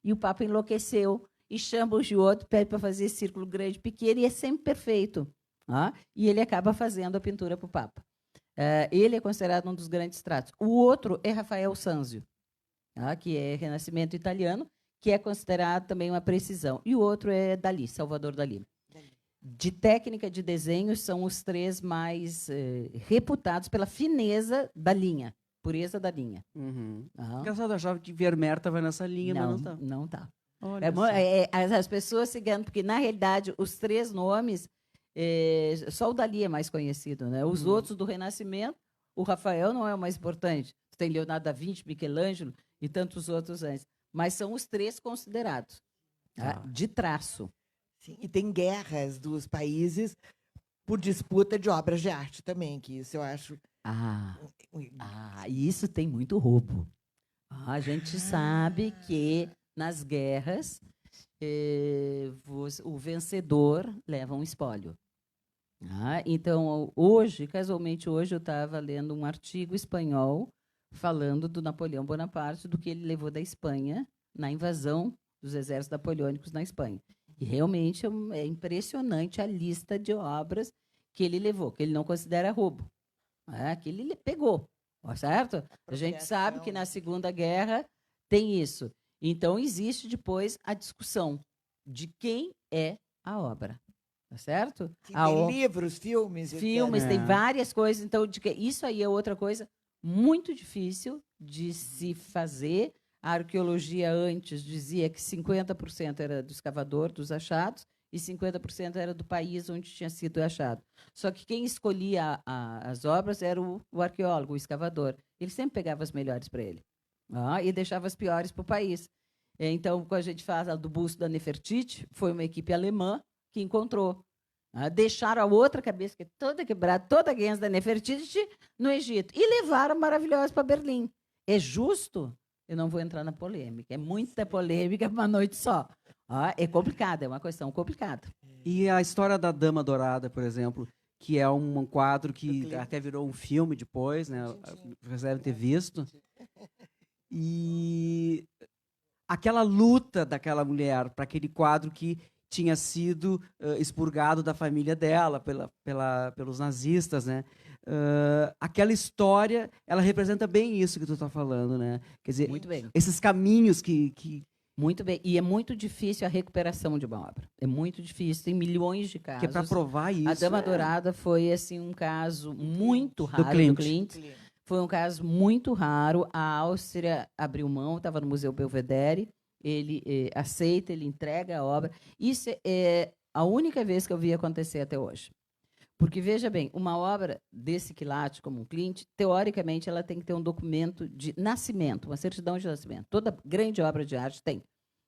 Speaker 3: E o Papa enlouqueceu e chama o Giotto, pede para fazer esse círculo grande, pequeno, e é sempre perfeito. E ele acaba fazendo a pintura para o Papa. Ele é considerado um dos grandes traços. O outro é Rafael Sanzio, que é renascimento italiano, que é considerado também uma precisão. E o outro é Dalí, Salvador Dalí. De técnica de desenho, são os 3 mais reputados pela fineza da linha, pureza da linha.
Speaker 2: Engraçado, eu achava que Vermeer estava nessa linha, mas não está.
Speaker 3: Não está. As pessoas se enganam, porque, na realidade, os 3 nomes... só o Dalí é mais conhecido, né? Os outros do Renascimento, o Rafael não é o mais importante. Tem Leonardo da Vinci, Michelangelo e tantos outros antes. Mas são os 3 considerados, de traço.
Speaker 1: Sim, e tem guerras dos países por disputa de obras de arte também, que isso eu acho...
Speaker 3: Isso tem muito roubo. A gente sabe que nas guerras o vencedor leva um espólio. Então, casualmente hoje, eu estava lendo um artigo espanhol falando do Napoleão Bonaparte, do que ele levou da Espanha na invasão dos exércitos napoleônicos na Espanha. E realmente é impressionante a lista de obras que ele levou, que ele não considera roubo. Aquilo ele pegou, certo? A gente sabe que na Segunda Guerra tem isso. Então, existe depois a discussão de quem é a obra. Tá certo?
Speaker 1: Sim, tem livros,
Speaker 3: filmes, tem várias coisas. Então, isso aí é outra coisa muito difícil de se fazer. A arqueologia antes dizia que 50% era do escavador, dos achados, e 50% era do país onde tinha sido achado. Só que quem escolhia as obras era o arqueólogo, o escavador. Ele sempre pegava as melhores para ele, e deixava as piores para o país. Então, quando a gente fala do busto da Nefertiti, foi uma equipe alemã que encontrou. Deixaram a outra cabeça, que é toda quebrada, toda guença da Nefertiti, no Egito. E levaram maravilhosa para Berlim. É justo? Eu não vou entrar na polêmica. É muita polêmica para uma noite só. É complicado, é uma questão complicada.
Speaker 2: E a história da Dama Dourada, por exemplo, que é um quadro que até virou um filme depois, né? Vocês devem ter visto. E aquela luta daquela mulher para aquele quadro que tinha sido expurgado da família dela pelos nazistas, né? Aquela história, ela representa bem isso que tu está falando, né? Quer dizer,
Speaker 3: muito bem.
Speaker 2: Esses caminhos que...
Speaker 3: Muito bem. E é muito difícil a recuperação de uma obra. É muito difícil. Tem milhões de casos.
Speaker 2: Que é para provar isso.
Speaker 3: A Dama Dourada foi assim, um caso muito raro do Klimt. Foi um caso muito raro. A Áustria abriu mão, estava no Museu Belvedere. Ele aceita, ele entrega a obra. Isso é a única vez que eu vi acontecer até hoje. Porque, veja bem, uma obra desse quilate, como um Klimt, teoricamente, ela tem que ter um documento de nascimento, uma certidão de nascimento. Toda grande obra de arte tem.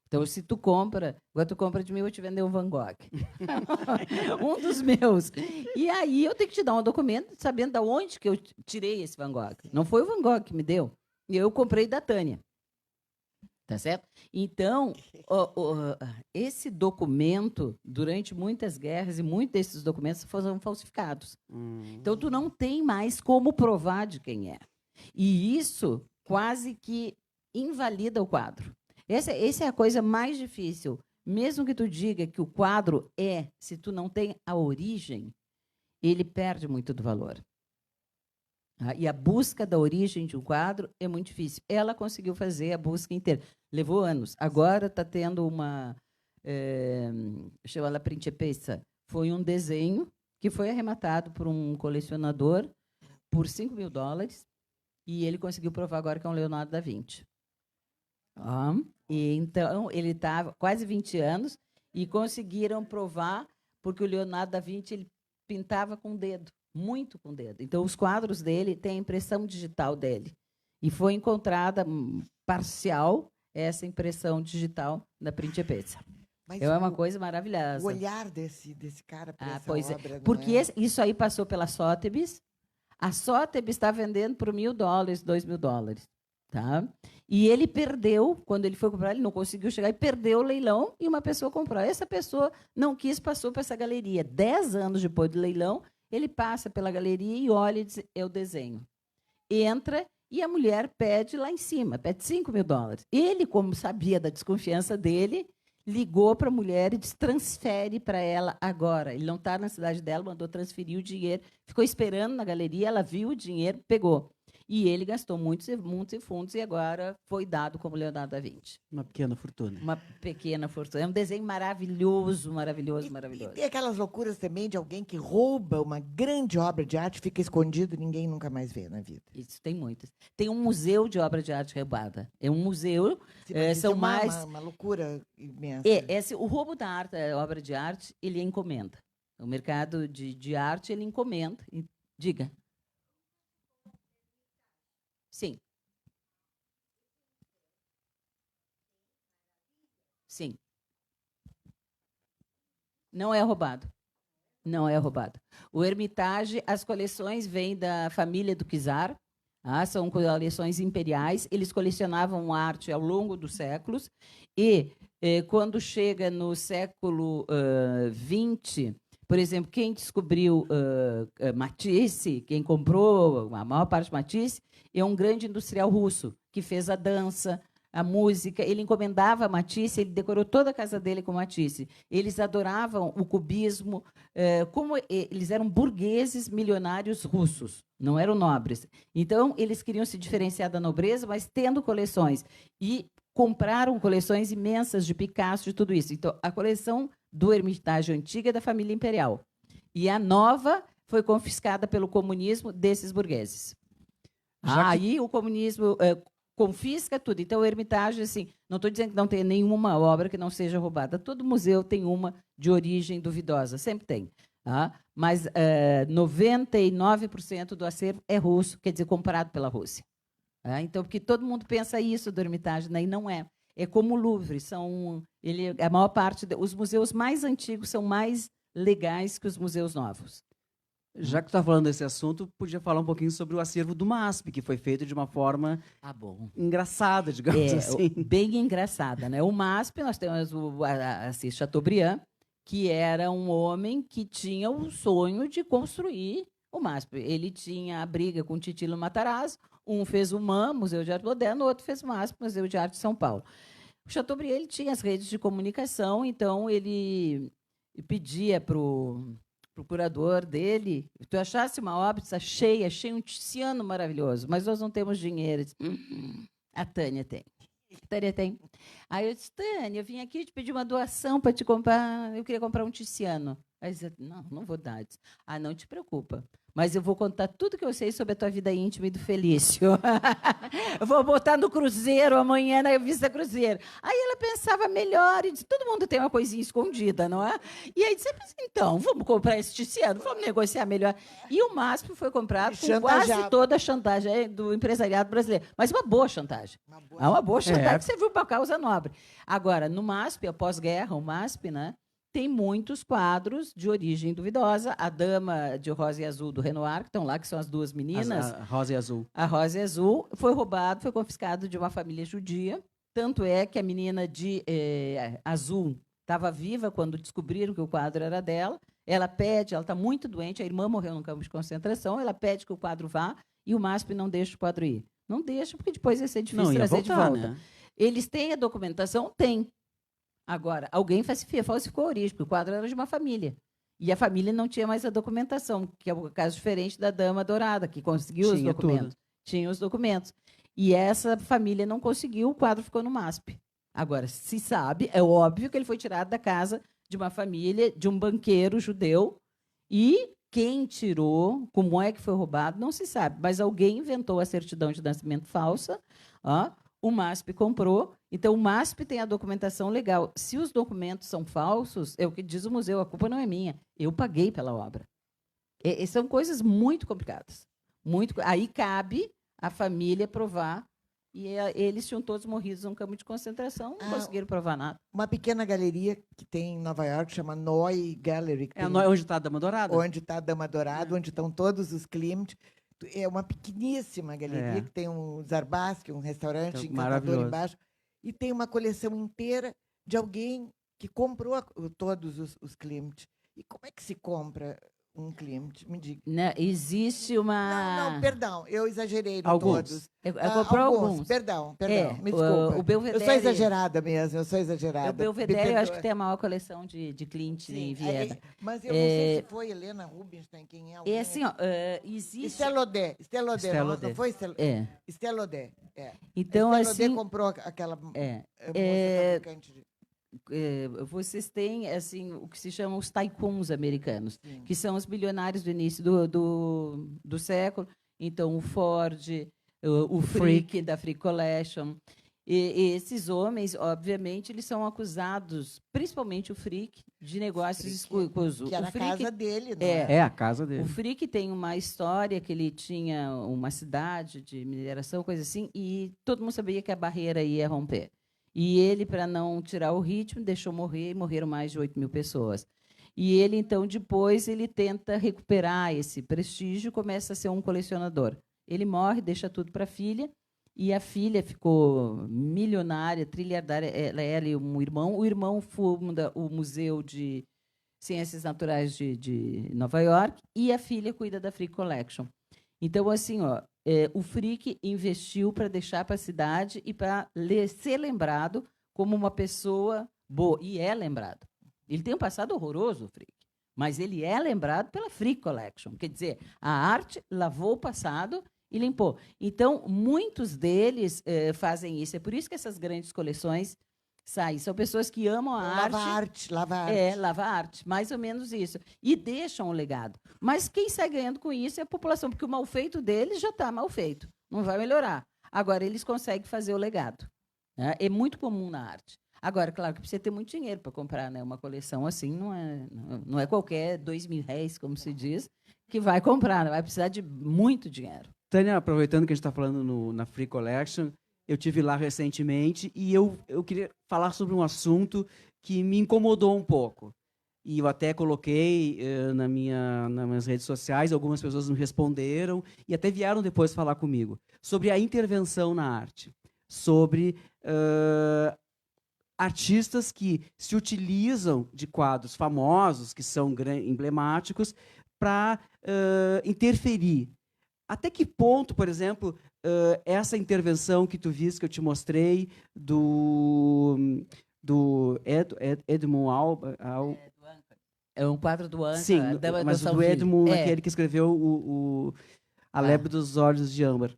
Speaker 3: Então, se tu compra, agora tu compra de mim, eu vou te vender um Van Gogh. Um dos meus. E aí eu tenho que te dar um documento sabendo de onde que eu tirei esse Van Gogh. Não foi o Van Gogh que me deu. Eu comprei da Tânia. Tá certo? Então, esse documento, durante muitas guerras, e muitos desses documentos foram falsificados. Então, tu não tem mais como provar de quem é. E isso quase que invalida o quadro. Essa é a coisa mais difícil. Mesmo que tu diga que o quadro se tu não tem a origem, ele perde muito do valor. E a busca da origem de um quadro é muito difícil. Ela conseguiu fazer a busca inteira. Levou anos. Agora está tendo uma... chama La Principessa. Foi um desenho que foi arrematado por um colecionador por $5.000. E ele conseguiu provar agora que é um Leonardo da Vinci. E então, ele estava quase 20 anos e conseguiram provar, porque o Leonardo da Vinci ele pintava com o dedo. Muito com o dedo. Então, os quadros dele têm a impressão digital dele. E foi encontrada parcial essa impressão digital da Principessa. É uma coisa maravilhosa.
Speaker 1: O olhar desse cara para essa obra.
Speaker 3: Porque isso aí passou pela Sotheby's. A Sotheby's está vendendo por $1.000, $2.000. Tá? E ele perdeu, quando ele foi comprar, ele não conseguiu chegar e perdeu o leilão e uma pessoa comprou. Essa pessoa não quis, passou para essa galeria. 10 anos depois do leilão, ele passa pela galeria e olha e diz, é o desenho. Entra e a mulher pede lá em cima, pede $5.000. Ele, como sabia da desconfiança dele, ligou para a mulher e disse, transfere para ela agora. Ele não está na cidade dela, mandou transferir o dinheiro. Ficou esperando na galeria, ela viu o dinheiro, pegou. E ele gastou muitos fundos e agora foi dado como Leonardo da Vinci.
Speaker 2: Uma pequena fortuna.
Speaker 3: Uma pequena fortuna. É um desenho maravilhoso, maravilhoso, maravilhoso.
Speaker 1: E tem aquelas loucuras também de alguém que rouba uma grande obra de arte, fica escondido e ninguém nunca mais vê na vida.
Speaker 3: Isso, tem muitas. Tem um museu de obra de arte roubada. É um museu, são
Speaker 1: uma loucura imensa.
Speaker 3: O roubo da arte, a obra de arte, ele encomenda. O mercado de arte, ele encomenda. Diga. Sim. Sim. Não é roubado. Não é roubado. O Hermitage, as coleções vêm da família do Czar, são coleções imperiais. Eles colecionavam arte ao longo dos séculos e, quando chega no século XX, por exemplo, quem descobriu Matisse, quem comprou a maior parte de Matisse, é um grande industrial russo que fez a dança, a música. Ele encomendava a Matisse, ele decorou toda a casa dele com Matisse. Eles adoravam o cubismo. Como eles eram burgueses milionários russos, não eram nobres. Então, eles queriam se diferenciar da nobreza, mas tendo coleções. E compraram coleções imensas de Picasso, de tudo isso. Então, a coleção do Hermitage antiga é da família imperial. E a nova foi confiscada pelo comunismo desses burgueses. Aí o comunismo confisca tudo. Então, o Hermitage, assim, não estou dizendo que não tem nenhuma obra que não seja roubada. Todo museu tem uma de origem duvidosa, sempre tem. Mas 99% do acervo é russo, quer dizer, comprado pela Rússia. Então, porque todo mundo pensa isso do Hermitage, né? E não é. É como o Louvre. A maior parte os museus mais antigos são mais legais que os museus novos.
Speaker 2: Já que tu está falando desse assunto, podia falar um pouquinho sobre o acervo do MASP, que foi feito de uma forma engraçada, digamos assim.
Speaker 3: Bem engraçada, né? O MASP, nós temos o Assis Chateaubriand, que era um homem que tinha o sonho de construir o MASP. Ele tinha a briga com o Titilo Matarazzo, um fez o MAM, Museu de Arte Moderna, o outro fez o MASP, Museu de Arte de São Paulo. O Chateaubriand ele tinha as redes de comunicação, então ele pedia para o curador dele, tu achasse uma obra cheia, um Tiziano maravilhoso, mas nós não temos dinheiro. Disse, a Tânia tem. A Tânia tem. Aí eu disse, Tânia, eu vim aqui te pedir uma doação para te comprar, eu queria comprar um Tiziano. Aí eu disse, não vou dar. Disse, não te preocupa, mas eu vou contar tudo que eu sei sobre a tua vida íntima e do Felício. Eu vou botar no cruzeiro amanhã, na revista Cruzeiro. Aí ela pensava melhor e disse, todo mundo tem uma coisinha escondida, não é? E aí disse, então, vamos comprar esse Tiziano, vamos negociar melhor. E o MASP foi comprado com quase toda a chantagem do empresariado brasileiro. Mas uma boa chantagem. Uma boa chantagem que serviu para a causa nobre. Agora, no MASP, após guerra, o MASP, né? Tem muitos quadros de origem duvidosa. A Dama de Rosa e Azul, do Renoir, que estão lá, que são as duas meninas.
Speaker 2: A Rosa e Azul.
Speaker 3: A Rosa e Azul foi roubado, foi confiscado de uma família judia. Tanto é que a menina de Azul estava viva quando descobriram que o quadro era dela. Ela pede, ela está muito doente, a irmã morreu no campo de concentração, ela pede que o quadro vá e o MASP não deixa o quadro ir. Não deixa, porque depois ia ser difícil trazer de volta. Né? Eles têm a documentação? Tem. Agora, alguém falsificou a origem, porque o quadro era de uma família. E a família não tinha mais a documentação, que é um caso diferente da Dama Dourada, que conseguiu os documentos. Tinha os documentos. E essa família não conseguiu, o quadro ficou no MASP. Agora, se sabe, é óbvio que ele foi tirado da casa de uma família, de um banqueiro judeu, e quem tirou, como é que foi roubado, não se sabe. Mas alguém inventou a certidão de nascimento falsa, o MASP comprou, então o MASP tem a documentação legal. Se os documentos são falsos, é o que diz o museu, a culpa não é minha. Eu paguei pela obra. São coisas muito complicadas. Aí cabe a família provar, e eles tinham todos morridos num campo de concentração, não conseguiram provar nada.
Speaker 1: Uma pequena galeria que tem em Nova York, chama Noy Gallery.
Speaker 2: Onde está a Dama Dourada?
Speaker 1: Onde está a Dama Dourada, onde estão todos os Klimt. É uma pequeníssima galeria que tem um Zarbasky, um restaurante encantador embaixo, e tem uma coleção inteira de alguém que comprou todos os Klimt. E como é que se compra um Klimt? Me diga.
Speaker 3: Não, existe uma...
Speaker 1: Não, perdão, eu exagerei no todos.
Speaker 3: Comprou alguns.
Speaker 1: Perdão, me desculpa.
Speaker 3: O Belvedere,
Speaker 1: eu sou exagerada mesmo, eu sou exagerada.
Speaker 3: O Belvedere, eu acho que tem a maior coleção de Klimt em Viena.
Speaker 1: Mas eu não sei se foi Helena Rubinstein, quem é?
Speaker 3: É assim, existe...
Speaker 1: Estelle Lauder, não foi Estelle Lauder.
Speaker 3: Então,
Speaker 1: Estelle Lauder comprou aquela moça fabricante de...
Speaker 3: Vocês têm assim o que se chama os tycoons americanos, que são os bilionários do início do século. Então, o Ford, o Frick, da Frick Collection. E esses homens, obviamente, eles são acusados, principalmente o Frick, de negócios escusos.
Speaker 1: Que era a casa dele, não
Speaker 2: é? É a casa dele.
Speaker 3: O Frick tem uma história que ele tinha uma cidade de mineração, coisa assim, e todo mundo sabia que a barreira ia romper. E ele, para não tirar o ritmo, deixou morrer, e morreram mais de 8.000 pessoas. E ele, então, depois, ele tenta recuperar esse prestígio e começa a ser um colecionador. Ele morre, deixa tudo para a filha, e a filha ficou milionária, trilhardária, ela e um irmão. O irmão funda o Museu de Ciências Naturais de Nova York, e a filha cuida da Frick Collection. Então, assim, o Frick investiu para deixar para a cidade e para ser lembrado como uma pessoa boa. E é lembrado. Ele tem um passado horroroso, o Frick, mas ele é lembrado pela Frick Collection. Quer dizer, a arte lavou o passado e limpou. Então, muitos deles fazem isso. É por isso que essas grandes coleções saem. São pessoas que amam a arte.
Speaker 1: Lava arte.
Speaker 3: Lava arte. Mais ou menos isso. E deixam um legado. Mas quem sai ganhando com isso é a população, porque o mal feito deles já está mal feito. Não vai melhorar. Agora, eles conseguem fazer o legado. Né? É muito comum na arte. Agora, claro que precisa ter muito dinheiro para comprar, né? Uma coleção assim, não é qualquer R$2.000, como se diz, que vai comprar. Né? Vai precisar de muito dinheiro.
Speaker 2: Tânia, aproveitando que a gente está falando na Free Collection, eu tive lá recentemente e eu queria falar sobre um assunto que me incomodou um pouco. E eu até coloquei nas minhas redes sociais, algumas pessoas me responderam e até vieram depois falar comigo sobre a intervenção na arte, sobre artistas que se utilizam de quadros famosos, que são emblemáticos, para interferir. Até que ponto, por exemplo, essa intervenção que tu viste, que eu te mostrei, do Edmund
Speaker 3: É um quadro do Anca.
Speaker 2: Sim, mas do Edmund, aquele que escreveu A Lebre dos Olhos de Âmbar.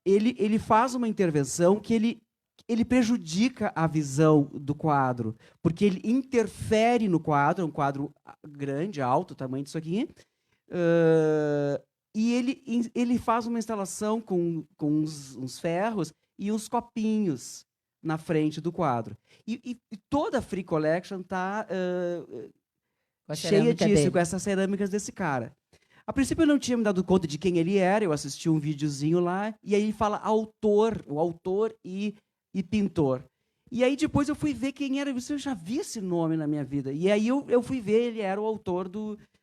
Speaker 2: Ele faz uma intervenção que ele prejudica a visão do quadro, porque ele interfere no quadro, é um quadro grande, alto, o tamanho disso aqui, e ele faz uma instalação com uns ferros e uns copinhos na frente do quadro. E toda a Free Collection está cheia disso, com essas cerâmicas desse cara. A princípio eu não tinha me dado conta de quem ele era, eu assisti um videozinho lá, e aí ele fala o autor e pintor. E aí depois eu fui ver quem era, eu já vi esse nome na minha vida. E aí eu fui ver, ele era o autor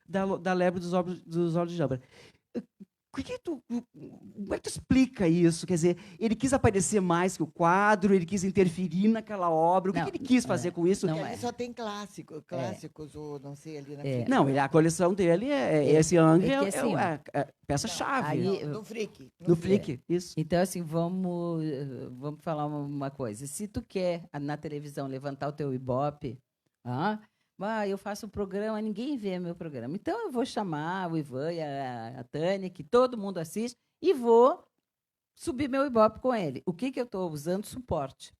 Speaker 2: da Lebre dos Olhos de Âmbar. Como é que tu explica isso? Quer dizer, ele quis aparecer mais que o quadro, ele quis interferir naquela obra. O que ele quis fazer com isso?
Speaker 1: Ele só tem clássicos, ou não sei, ali na frente.
Speaker 2: Não, a coleção dele esse Angra é peça-chave.
Speaker 1: No Frick.
Speaker 2: No Frick, isso.
Speaker 3: Então, assim, vamos falar uma coisa. Se tu quer, na televisão, levantar o teu Ibope, eu faço um programa, ninguém vê meu programa. Então, eu vou chamar o Ivan e a Tânia, que todo mundo assiste, e vou subir meu Ibope com ele. O que eu estou usando? Suporte.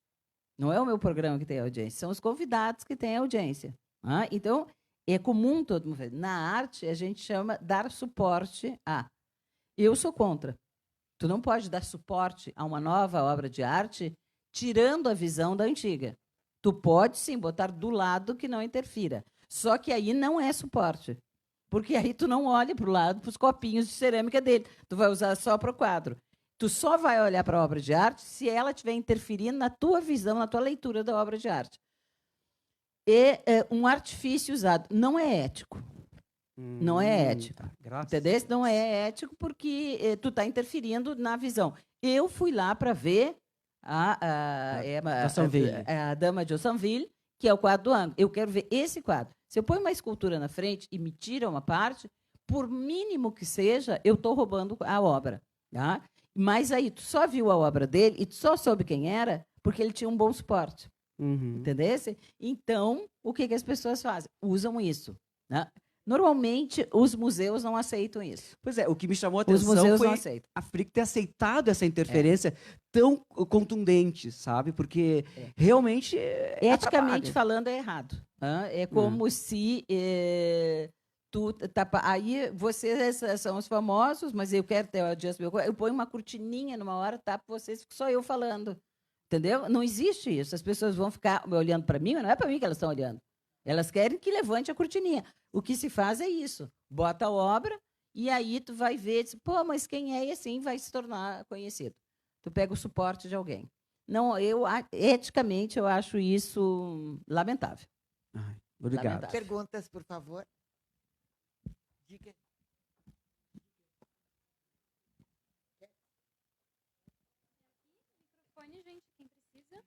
Speaker 3: Não é o meu programa que tem audiência, são os convidados que têm audiência. Então, é comum todo mundo ver. Na arte, a gente chama dar suporte a. Eu sou contra. Tu não pode dar suporte a uma nova obra de arte tirando a visão da antiga. Tu pode, sim, botar do lado que não interfira. Só que aí não é suporte. Porque aí tu não olha para o lado, para os copinhos de cerâmica dele. Tu vai usar só para o quadro. Tu só vai olhar para a obra de arte se ela estiver interferindo na tua visão, na tua leitura da obra de arte. Um artifício usado. Não é ético. Não é ético. Entendeu? Não é ético porque tu está interferindo na visão. Eu fui lá para ver a Dama de Aussonville, que é o quadro do Angra. Eu quero ver esse quadro. Se eu ponho uma escultura na frente e me tira uma parte, por mínimo que seja, eu estou roubando a obra. Tá? Mas aí tu só viu a obra dele e tu só soube quem era porque ele tinha um bom suporte. Entendeu? Então, o que as pessoas fazem? Usam isso. Né? Normalmente, os museus não aceitam isso.
Speaker 2: Pois é, o que me chamou a atenção foi a Frick ter aceitado essa interferência tão contundente, sabe? Porque realmente
Speaker 3: eticamente falando, é errado. É como se aí vocês são os famosos, mas eu quero ter audiência. Eu ponho uma cortininha numa hora, tapo vocês, só eu falando. Entendeu? Não existe isso. As pessoas vão ficar olhando para mim, mas não é para mim que elas estão olhando. Elas querem que levante a cortininha. O que se faz é isso. Bota a obra e aí tu vai ver, diz, pô, mas quem é? E assim vai se tornar conhecido. Tu pega o suporte de alguém. Não, eticamente, eu acho isso lamentável.
Speaker 2: Obrigado.
Speaker 3: Lamentável.
Speaker 1: Perguntas, por favor. Diga.
Speaker 4: Microfone, gente, quem precisa.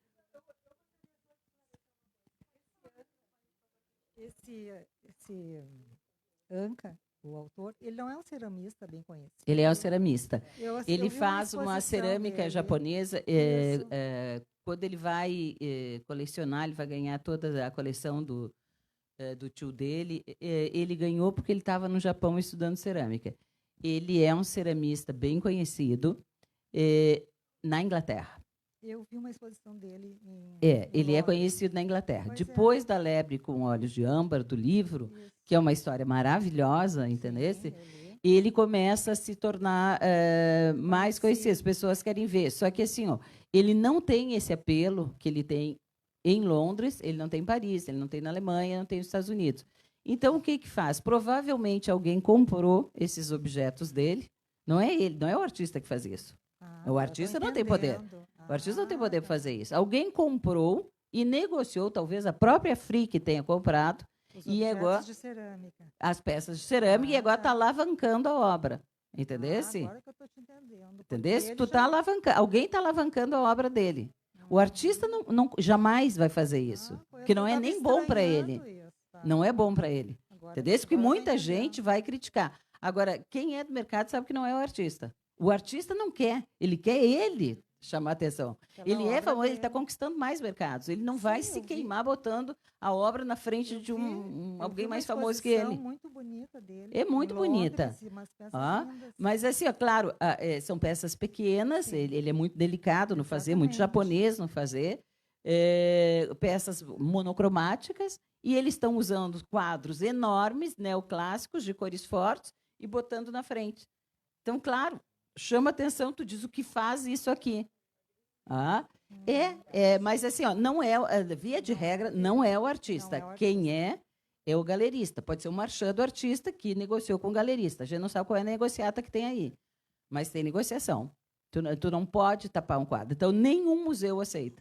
Speaker 4: Esse Anca,
Speaker 5: o autor, ele não é um ceramista bem conhecido.
Speaker 3: Ele é um ceramista.
Speaker 5: Eu
Speaker 3: Ele
Speaker 5: vi
Speaker 3: faz uma
Speaker 5: exposição
Speaker 3: cerâmica
Speaker 5: dele.
Speaker 3: japonesa.
Speaker 5: Isso.
Speaker 3: Quando ele vai colecionar, ele vai ganhar toda a coleção do tio dele. Ele ganhou porque ele estava no Japão estudando cerâmica. Ele é um ceramista bem conhecido na Inglaterra.
Speaker 5: Eu vi uma exposição dele em
Speaker 3: Ele é
Speaker 5: Londres.
Speaker 3: conhecido na Inglaterra.
Speaker 5: Pois é.
Speaker 3: Depois da Lebre com Olhos de Âmbar, do livro,
Speaker 5: Isso.
Speaker 3: que é uma história maravilhosa, entendeu?
Speaker 5: Sim, eu li.
Speaker 3: Ele começa a se tornar mais conhecido. As pessoas querem ver. Só que assim, ó, ele não tem esse apelo que ele tem em Londres, ele não tem em Paris, ele não tem na Alemanha, não tem nos Estados Unidos. Então, o que faz? Provavelmente alguém comprou esses objetos dele. Não é ele, não é o artista que faz isso.
Speaker 5: Ah,
Speaker 3: O
Speaker 5: agora
Speaker 3: artista
Speaker 5: tô
Speaker 3: não tem poder.
Speaker 5: entendendo.
Speaker 3: O artista não tem
Speaker 5: Ah,
Speaker 3: poder
Speaker 5: tá.
Speaker 3: para fazer isso. Alguém comprou e negociou, talvez a própria Frick tenha comprado
Speaker 5: Os
Speaker 3: e
Speaker 5: objetos
Speaker 3: agora
Speaker 5: de cerâmica.
Speaker 3: as peças de cerâmica e
Speaker 5: Ah,
Speaker 3: agora
Speaker 5: tá.
Speaker 3: está alavancando a obra. Entendeu?
Speaker 5: Agora que eu estou te entendendo. porque
Speaker 3: Entendeu?
Speaker 5: ele
Speaker 3: Tu
Speaker 5: já-
Speaker 3: tá alavancando, alguém está alavancando a obra dele. O artista jamais vai fazer isso,
Speaker 5: pois
Speaker 3: porque
Speaker 5: eu
Speaker 3: não é
Speaker 5: tava
Speaker 3: nem bom para ele.
Speaker 5: estranhando isso, tá?
Speaker 3: Não é bom para ele.
Speaker 5: Agora-
Speaker 3: Entendeu? Porque
Speaker 5: agora eu tô
Speaker 3: muita
Speaker 5: entendendo.
Speaker 3: gente vai criticar. Agora, quem é do mercado sabe que não é o artista. O artista não quer, ele quer ele chamar atenção.
Speaker 5: Aquela
Speaker 3: Ele é
Speaker 5: obra
Speaker 3: famoso, ele está
Speaker 5: dele.
Speaker 3: conquistando mais mercados. Ele não vai
Speaker 5: Sim,
Speaker 3: se
Speaker 5: eu vi.
Speaker 3: queimar botando a obra na frente
Speaker 5: Eu
Speaker 3: de
Speaker 5: vi- eu vi
Speaker 3: alguém
Speaker 5: uma
Speaker 3: mais famoso que
Speaker 5: exposição
Speaker 3: ele.
Speaker 5: muito bonita dele.
Speaker 3: É muito
Speaker 5: em Londres,
Speaker 3: bonita.
Speaker 5: e umas peças
Speaker 3: Ah,
Speaker 5: lindas.
Speaker 3: Mas assim, ó, claro, são peças pequenas,
Speaker 5: Sim.
Speaker 3: ele é muito delicado no fazer, muito
Speaker 5: Exatamente.
Speaker 3: japonês no fazer, peças monocromáticas, e eles estão usando quadros enormes, neoclássicos, de cores fortes, e botando na frente. Então, claro, chama atenção, tu diz o que faz isso aqui. Ah, mas assim, ó, não é, via de regra, não é o artista.
Speaker 5: Não é o
Speaker 3: Quem é o galerista. Pode ser o marchand do artista que negociou com o galerista. A gente não sabe qual é a negociata que tem aí, mas tem negociação. Tu não pode tapar um quadro. Então, nenhum museu aceita.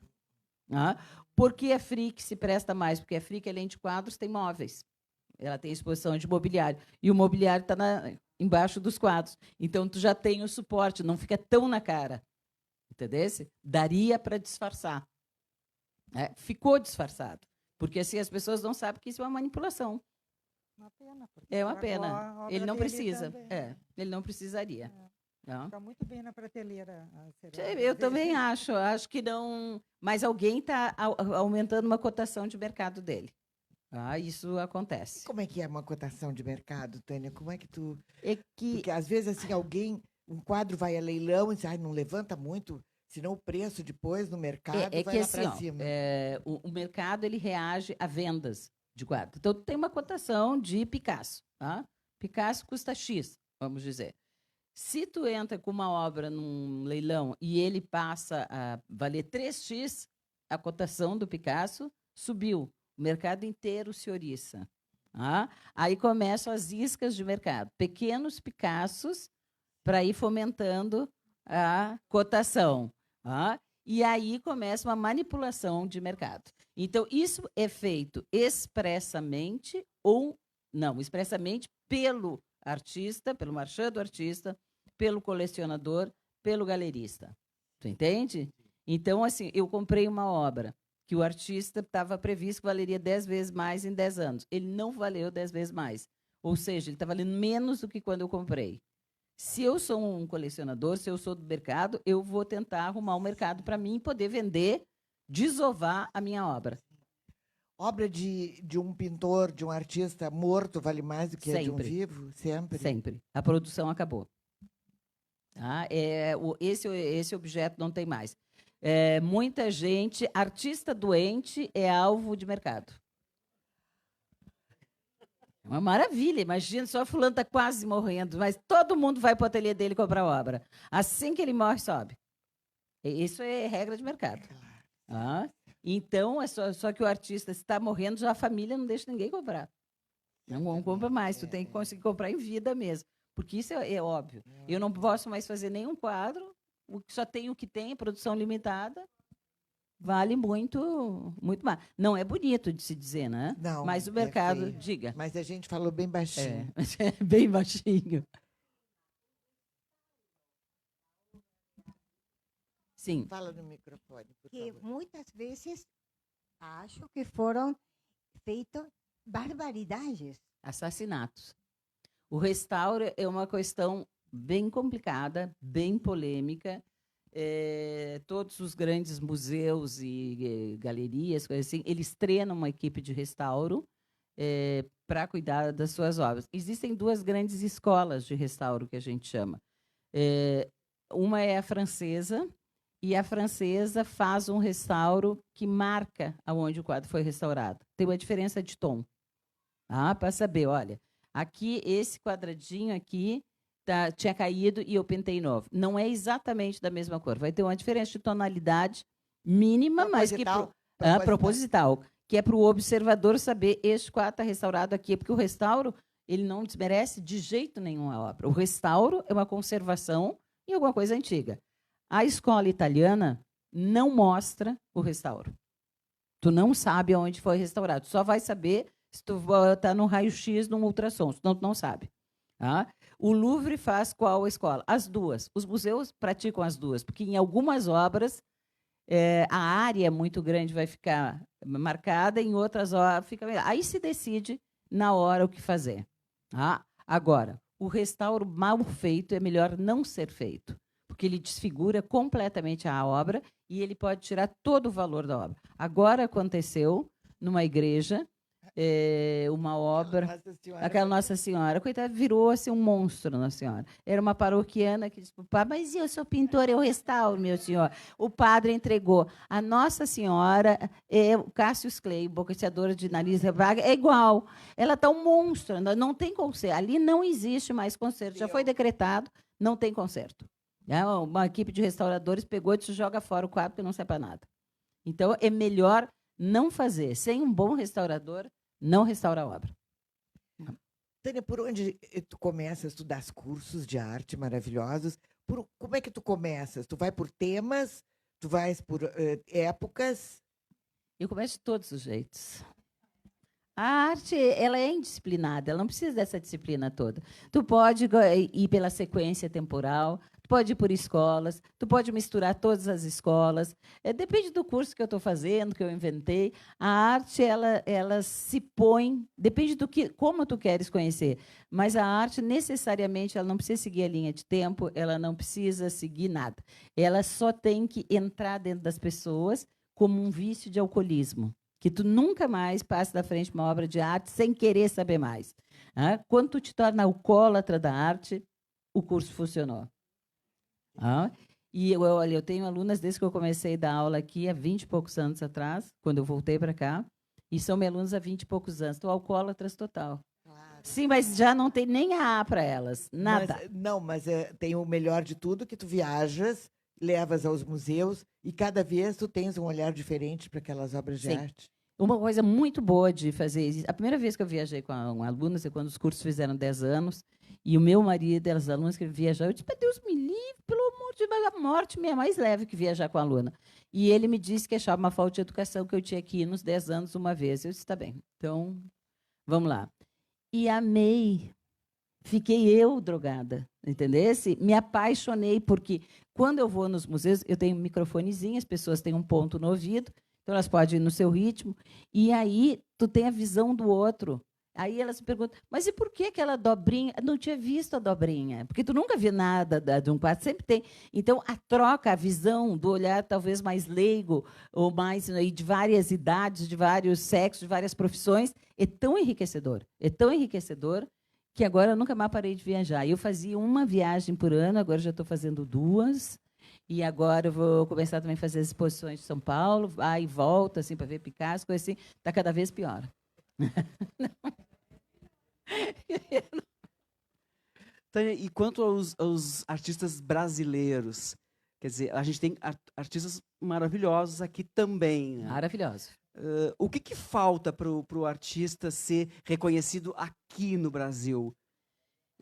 Speaker 3: Ah, porque a Frick se presta mais? Porque a Frick, além de quadros, tem móveis. Ela tem exposição de mobiliário. E o mobiliário está embaixo dos quadros. Então, tu já tem o suporte, não fica tão na cara. Entendeu? Daria para disfarçar. Ficou disfarçado. Porque assim as pessoas não sabem que isso é uma manipulação.
Speaker 5: Uma pena. porque
Speaker 3: É uma
Speaker 5: estragou
Speaker 3: pena.
Speaker 5: a obra
Speaker 3: Ele não
Speaker 5: dele
Speaker 3: precisa.
Speaker 5: também.
Speaker 3: Ele não precisaria. Não.
Speaker 5: Fica muito bem na prateleira. a cerâmica
Speaker 3: Eu
Speaker 5: dele.
Speaker 3: também acho. Acho que não. Mas alguém está aumentando uma cotação de mercado dele. Isso acontece.
Speaker 1: Como é que é uma cotação de mercado, Tânia? Como é que tu...
Speaker 3: É que
Speaker 1: Porque, às vezes, assim, um quadro vai a leilão e diz, não levanta muito, senão o preço depois no mercado vai
Speaker 3: que
Speaker 1: lá
Speaker 3: assim,
Speaker 1: para
Speaker 3: ó,
Speaker 1: cima.
Speaker 3: o mercado ele reage a vendas de quadro. Então, tem uma cotação de Picasso. Tá? Picasso custa X, vamos dizer. Se tu entra com uma obra num leilão e ele passa a valer 3x, a cotação do Picasso subiu. O mercado inteiro se oriça. Tá? Aí começam as iscas de mercado. Pequenos Picassos para ir fomentando a cotação. E aí começa uma manipulação de mercado. Então, isso é feito expressamente ou não, expressamente pelo artista, pelo marchand do artista, pelo colecionador, pelo galerista. Tu entende? Então, assim, eu comprei uma obra que o artista estava previsto que valeria 10 vezes mais em 10 anos. Ele não valeu 10 vezes mais. Ou seja, ele está valendo menos do que quando eu comprei. Se eu sou um colecionador, se eu sou do mercado, eu vou tentar arrumar um mercado para mim poder vender, desovar a minha obra.
Speaker 1: Obra de um pintor, de um artista morto vale mais do que a de um
Speaker 3: Sempre.
Speaker 1: vivo? Sempre?
Speaker 3: Sempre. A produção acabou. Esse objeto não tem mais. Muita gente, artista doente é alvo de mercado. É uma maravilha, imagina, só fulano está quase morrendo, mas todo mundo vai para o ateliê dele comprar obra. Assim que ele morre, sobe. Isso é regra de mercado. Então, só que o artista está morrendo, já a família não deixa ninguém comprar. Não compra mais, tu tem que conseguir comprar em vida mesmo. Porque isso é óbvio. Eu não posso mais fazer nenhum quadro, só tenho o que tem, produção limitada, vale muito, muito mais. Não é bonito de se dizer, né?
Speaker 1: Não,
Speaker 3: mas o
Speaker 1: é
Speaker 3: mercado,
Speaker 1: feio.
Speaker 3: diga.
Speaker 1: Mas a gente falou bem baixinho.
Speaker 3: É bem baixinho. Sim.
Speaker 1: Fala no microfone, por
Speaker 6: Que
Speaker 1: favor.
Speaker 6: muitas vezes acho que foram feitas barbaridades.
Speaker 3: Assassinatos. O restauro é uma questão bem complicada, bem polêmica. Todos os grandes museus e galerias, coisas assim, eles treinam uma equipe de restauro para cuidar das suas obras. Existem duas grandes escolas de restauro que a gente chama. Uma é a francesa, e a francesa faz um restauro que marca aonde o quadro foi restaurado. Tem uma diferença de tom. Para saber, olha, aqui, esse quadradinho aqui tinha caído e eu pintei novo. Não é exatamente da mesma cor. Vai ter uma diferença de tonalidade mínima, mas que proposital, que é para o observador saber este quadro está restaurado aqui, porque o restauro ele não desmerece de jeito nenhum a obra. O restauro é uma conservação em alguma coisa antiga. A escola italiana não mostra o restauro. Tu não sabe aonde foi restaurado. Tu só vai saber se tu está no raio-x, num ultrassom, senão tu não sabe. O Louvre faz qual escola? As duas. Os museus praticam as duas, porque em algumas obras a área muito grande vai ficar marcada, em outras obras fica... Aí se decide na hora o que fazer. Agora, o restauro mal feito é melhor não ser feito, porque ele desfigura completamente a obra e ele pode tirar todo o valor da obra. Agora aconteceu numa igreja uma obra, aquela Nossa Senhora, coitada, virou assim, um monstro, Nossa Senhora. Era uma paroquiana que disse para o padre, mas eu sou pintor, eu restauro, meu senhor. O padre entregou. A Nossa Senhora, o Cassius Clay, boxeador de nariz rebaga, é igual. Ela está um monstro, não tem conserto. Ali não existe mais conserto. Já foi decretado, não tem conserto. Uma equipe de restauradores pegou e disse, joga fora o quadro, porque não serve para nada. Então, é melhor não fazer. Sem um bom restaurador, não restaura a obra.
Speaker 1: Tânia, por onde tu começas? Tu dás cursos de arte maravilhosos. Como é que tu começas? Tu vai por temas? Tu vais por épocas?
Speaker 3: Eu começo de todos os jeitos. A arte, ela é indisciplinada, ela não precisa dessa disciplina toda. Tu pode ir pela sequência temporal, tu pode ir por escolas, tu pode misturar todas as escolas. Depende do curso que eu estou fazendo, que eu inventei. A arte, ela se põe, depende como tu queres conhecer. Mas a arte, necessariamente, ela não precisa seguir a linha de tempo, ela não precisa seguir nada. Ela só tem que entrar dentro das pessoas como um vício de alcoolismo. Que tu nunca mais passe da frente de uma obra de arte sem querer saber mais. Quando tu te torna alcoólatra da arte, o curso funcionou. E eu tenho alunas desde que eu comecei a dar aula aqui há 20 e poucos anos atrás, quando eu voltei para cá, e são meus alunos há 20 e poucos anos. Estou alcoólatras total. Claro. Sim, mas já não tem nem A para elas, nada.
Speaker 1: Mas tem o melhor de tudo, que tu viajas, levas aos museus e cada vez tu tens um olhar diferente para aquelas obras de arte.
Speaker 3: Uma coisa muito boa de fazer isso. A primeira vez que eu viajei com alunas é quando os cursos fizeram 10 anos e o meu marido, as alunas que viajaram, eu disse, meu Deus me livre, pelo amor de Deus, a morte me é mais leve que viajar com a aluna. E ele me disse que achava uma falta de educação, que eu tinha que ir nos 10 anos uma vez. Eu disse, tá bem, então vamos lá. E amei. Fiquei eu drogada, entendesse? Me apaixonei, porque quando eu vou nos museus, eu tenho um microfonezinho, as pessoas têm um ponto no ouvido, então elas podem ir no seu ritmo, e aí tu tem a visão do outro. Aí elas me perguntam, mas e por que aquela dobrinha? Eu não tinha visto a dobrinha, porque tu nunca viu nada de um quadro, sempre tem. Então, a troca, a visão do olhar talvez mais leigo, ou mais de várias idades, de vários sexos, de várias profissões, é tão enriquecedor, que agora eu nunca mais parei de viajar. Eu fazia uma viagem por ano, agora já estou fazendo 2. E agora eu vou começar também a fazer as exposições de São Paulo, vai e volta, assim, para ver Picasso, coisa assim. Está cada vez pior.
Speaker 2: Tânia, e quanto aos artistas brasileiros? Quer dizer, a gente tem artistas maravilhosos aqui também. Né?
Speaker 3: Maravilhosos.
Speaker 2: O que falta para o artista ser reconhecido aqui no Brasil?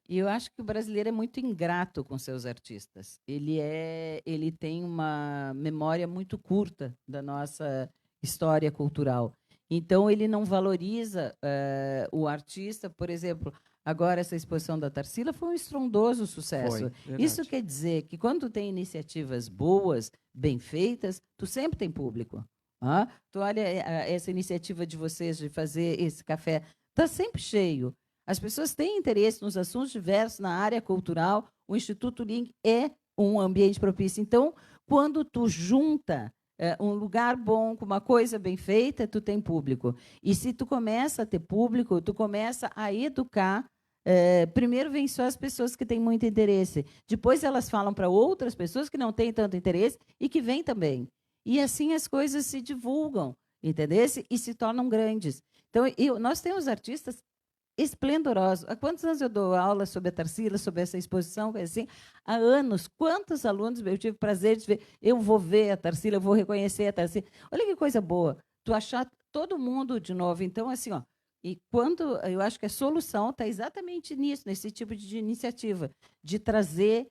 Speaker 3: Eu acho que o brasileiro é muito ingrato com seus artistas. Ele tem uma memória muito curta da nossa história cultural. Então, ele não valoriza o artista. Por exemplo, agora essa exposição da Tarsila foi um estrondoso sucesso. Isso quer dizer que quando tu tem iniciativas boas, bem feitas, tu sempre tem público. Tu olha essa iniciativa de vocês de fazer esse café, está sempre cheio. As pessoas têm interesse nos assuntos diversos na área cultural. O Instituto Ling é um ambiente propício. Então, quando tu junta um lugar bom com uma coisa bem feita, tu tem público. E se tu começa a ter público, tu começa a educar. Primeiro vem só as pessoas que têm muito interesse. Depois elas falam para outras pessoas que não têm tanto interesse e que vêm também. E assim as coisas se divulgam, entendeu? E se tornam grandes. Então, nós temos artistas esplendorosos. Há quantos anos eu dou aula sobre a Tarsila, sobre essa exposição? Assim, há anos. Quantos alunos eu tive prazer de ver? Eu vou ver a Tarsila, eu vou reconhecer a Tarsila. Olha que coisa boa. Tu achar todo mundo de novo. Então, assim, ó, e quando eu acho que a solução está exatamente nisso, nesse tipo de iniciativa, de trazer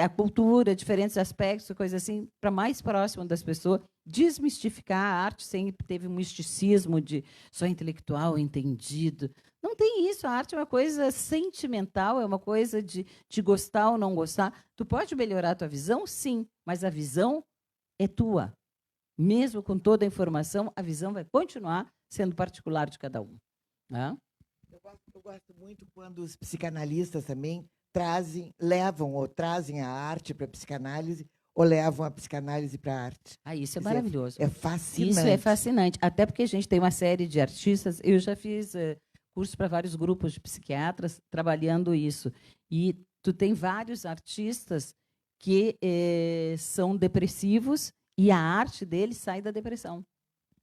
Speaker 3: a cultura, diferentes aspectos, coisa assim, para mais próximo das pessoas, desmistificar a arte. Sempre teve um misticismo de só intelectual, entendido. Não tem isso. A arte é uma coisa sentimental, é uma coisa de gostar ou não gostar. Tu pode melhorar a tua visão? Sim, mas a visão é tua. Mesmo com toda a informação, a visão vai continuar sendo particular de cada um. Né?
Speaker 1: Eu gosto muito quando os psicanalistas também trazem a arte para a psicanálise ou levam a psicanálise para a arte.
Speaker 3: Isso é maravilhoso.
Speaker 1: É fascinante.
Speaker 3: Isso é fascinante. Até porque a gente tem uma série de artistas. Eu já fiz curso para vários grupos de psiquiatras trabalhando isso. E tu tem vários artistas que são depressivos e a arte deles sai da depressão.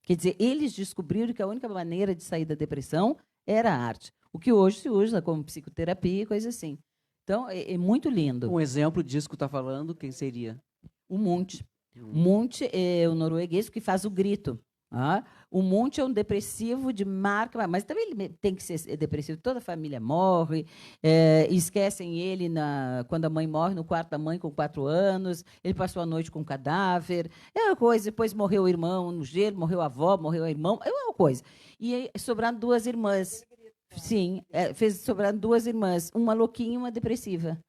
Speaker 3: Quer dizer, eles descobriram que a única maneira de sair da depressão era a arte. O que hoje se usa como psicoterapia e coisa assim. Então, é muito lindo.
Speaker 2: Um exemplo disso que tu está falando, quem seria?
Speaker 3: O Munch. O Munch é o norueguês que faz o grito. O Munch é um depressivo de marca, mas também ele tem que ser depressivo. Toda a família morre, esquecem ele quando a mãe morre, no quarto da mãe com 4 anos. Ele passou a noite com um cadáver. É uma coisa. Depois morreu o irmão no gelo, morreu a avó, morreu o irmão. É uma coisa. E aí, sobraram 2 irmãs. Sim, fez sobrar 2 irmãs, uma louquinha e uma depressiva.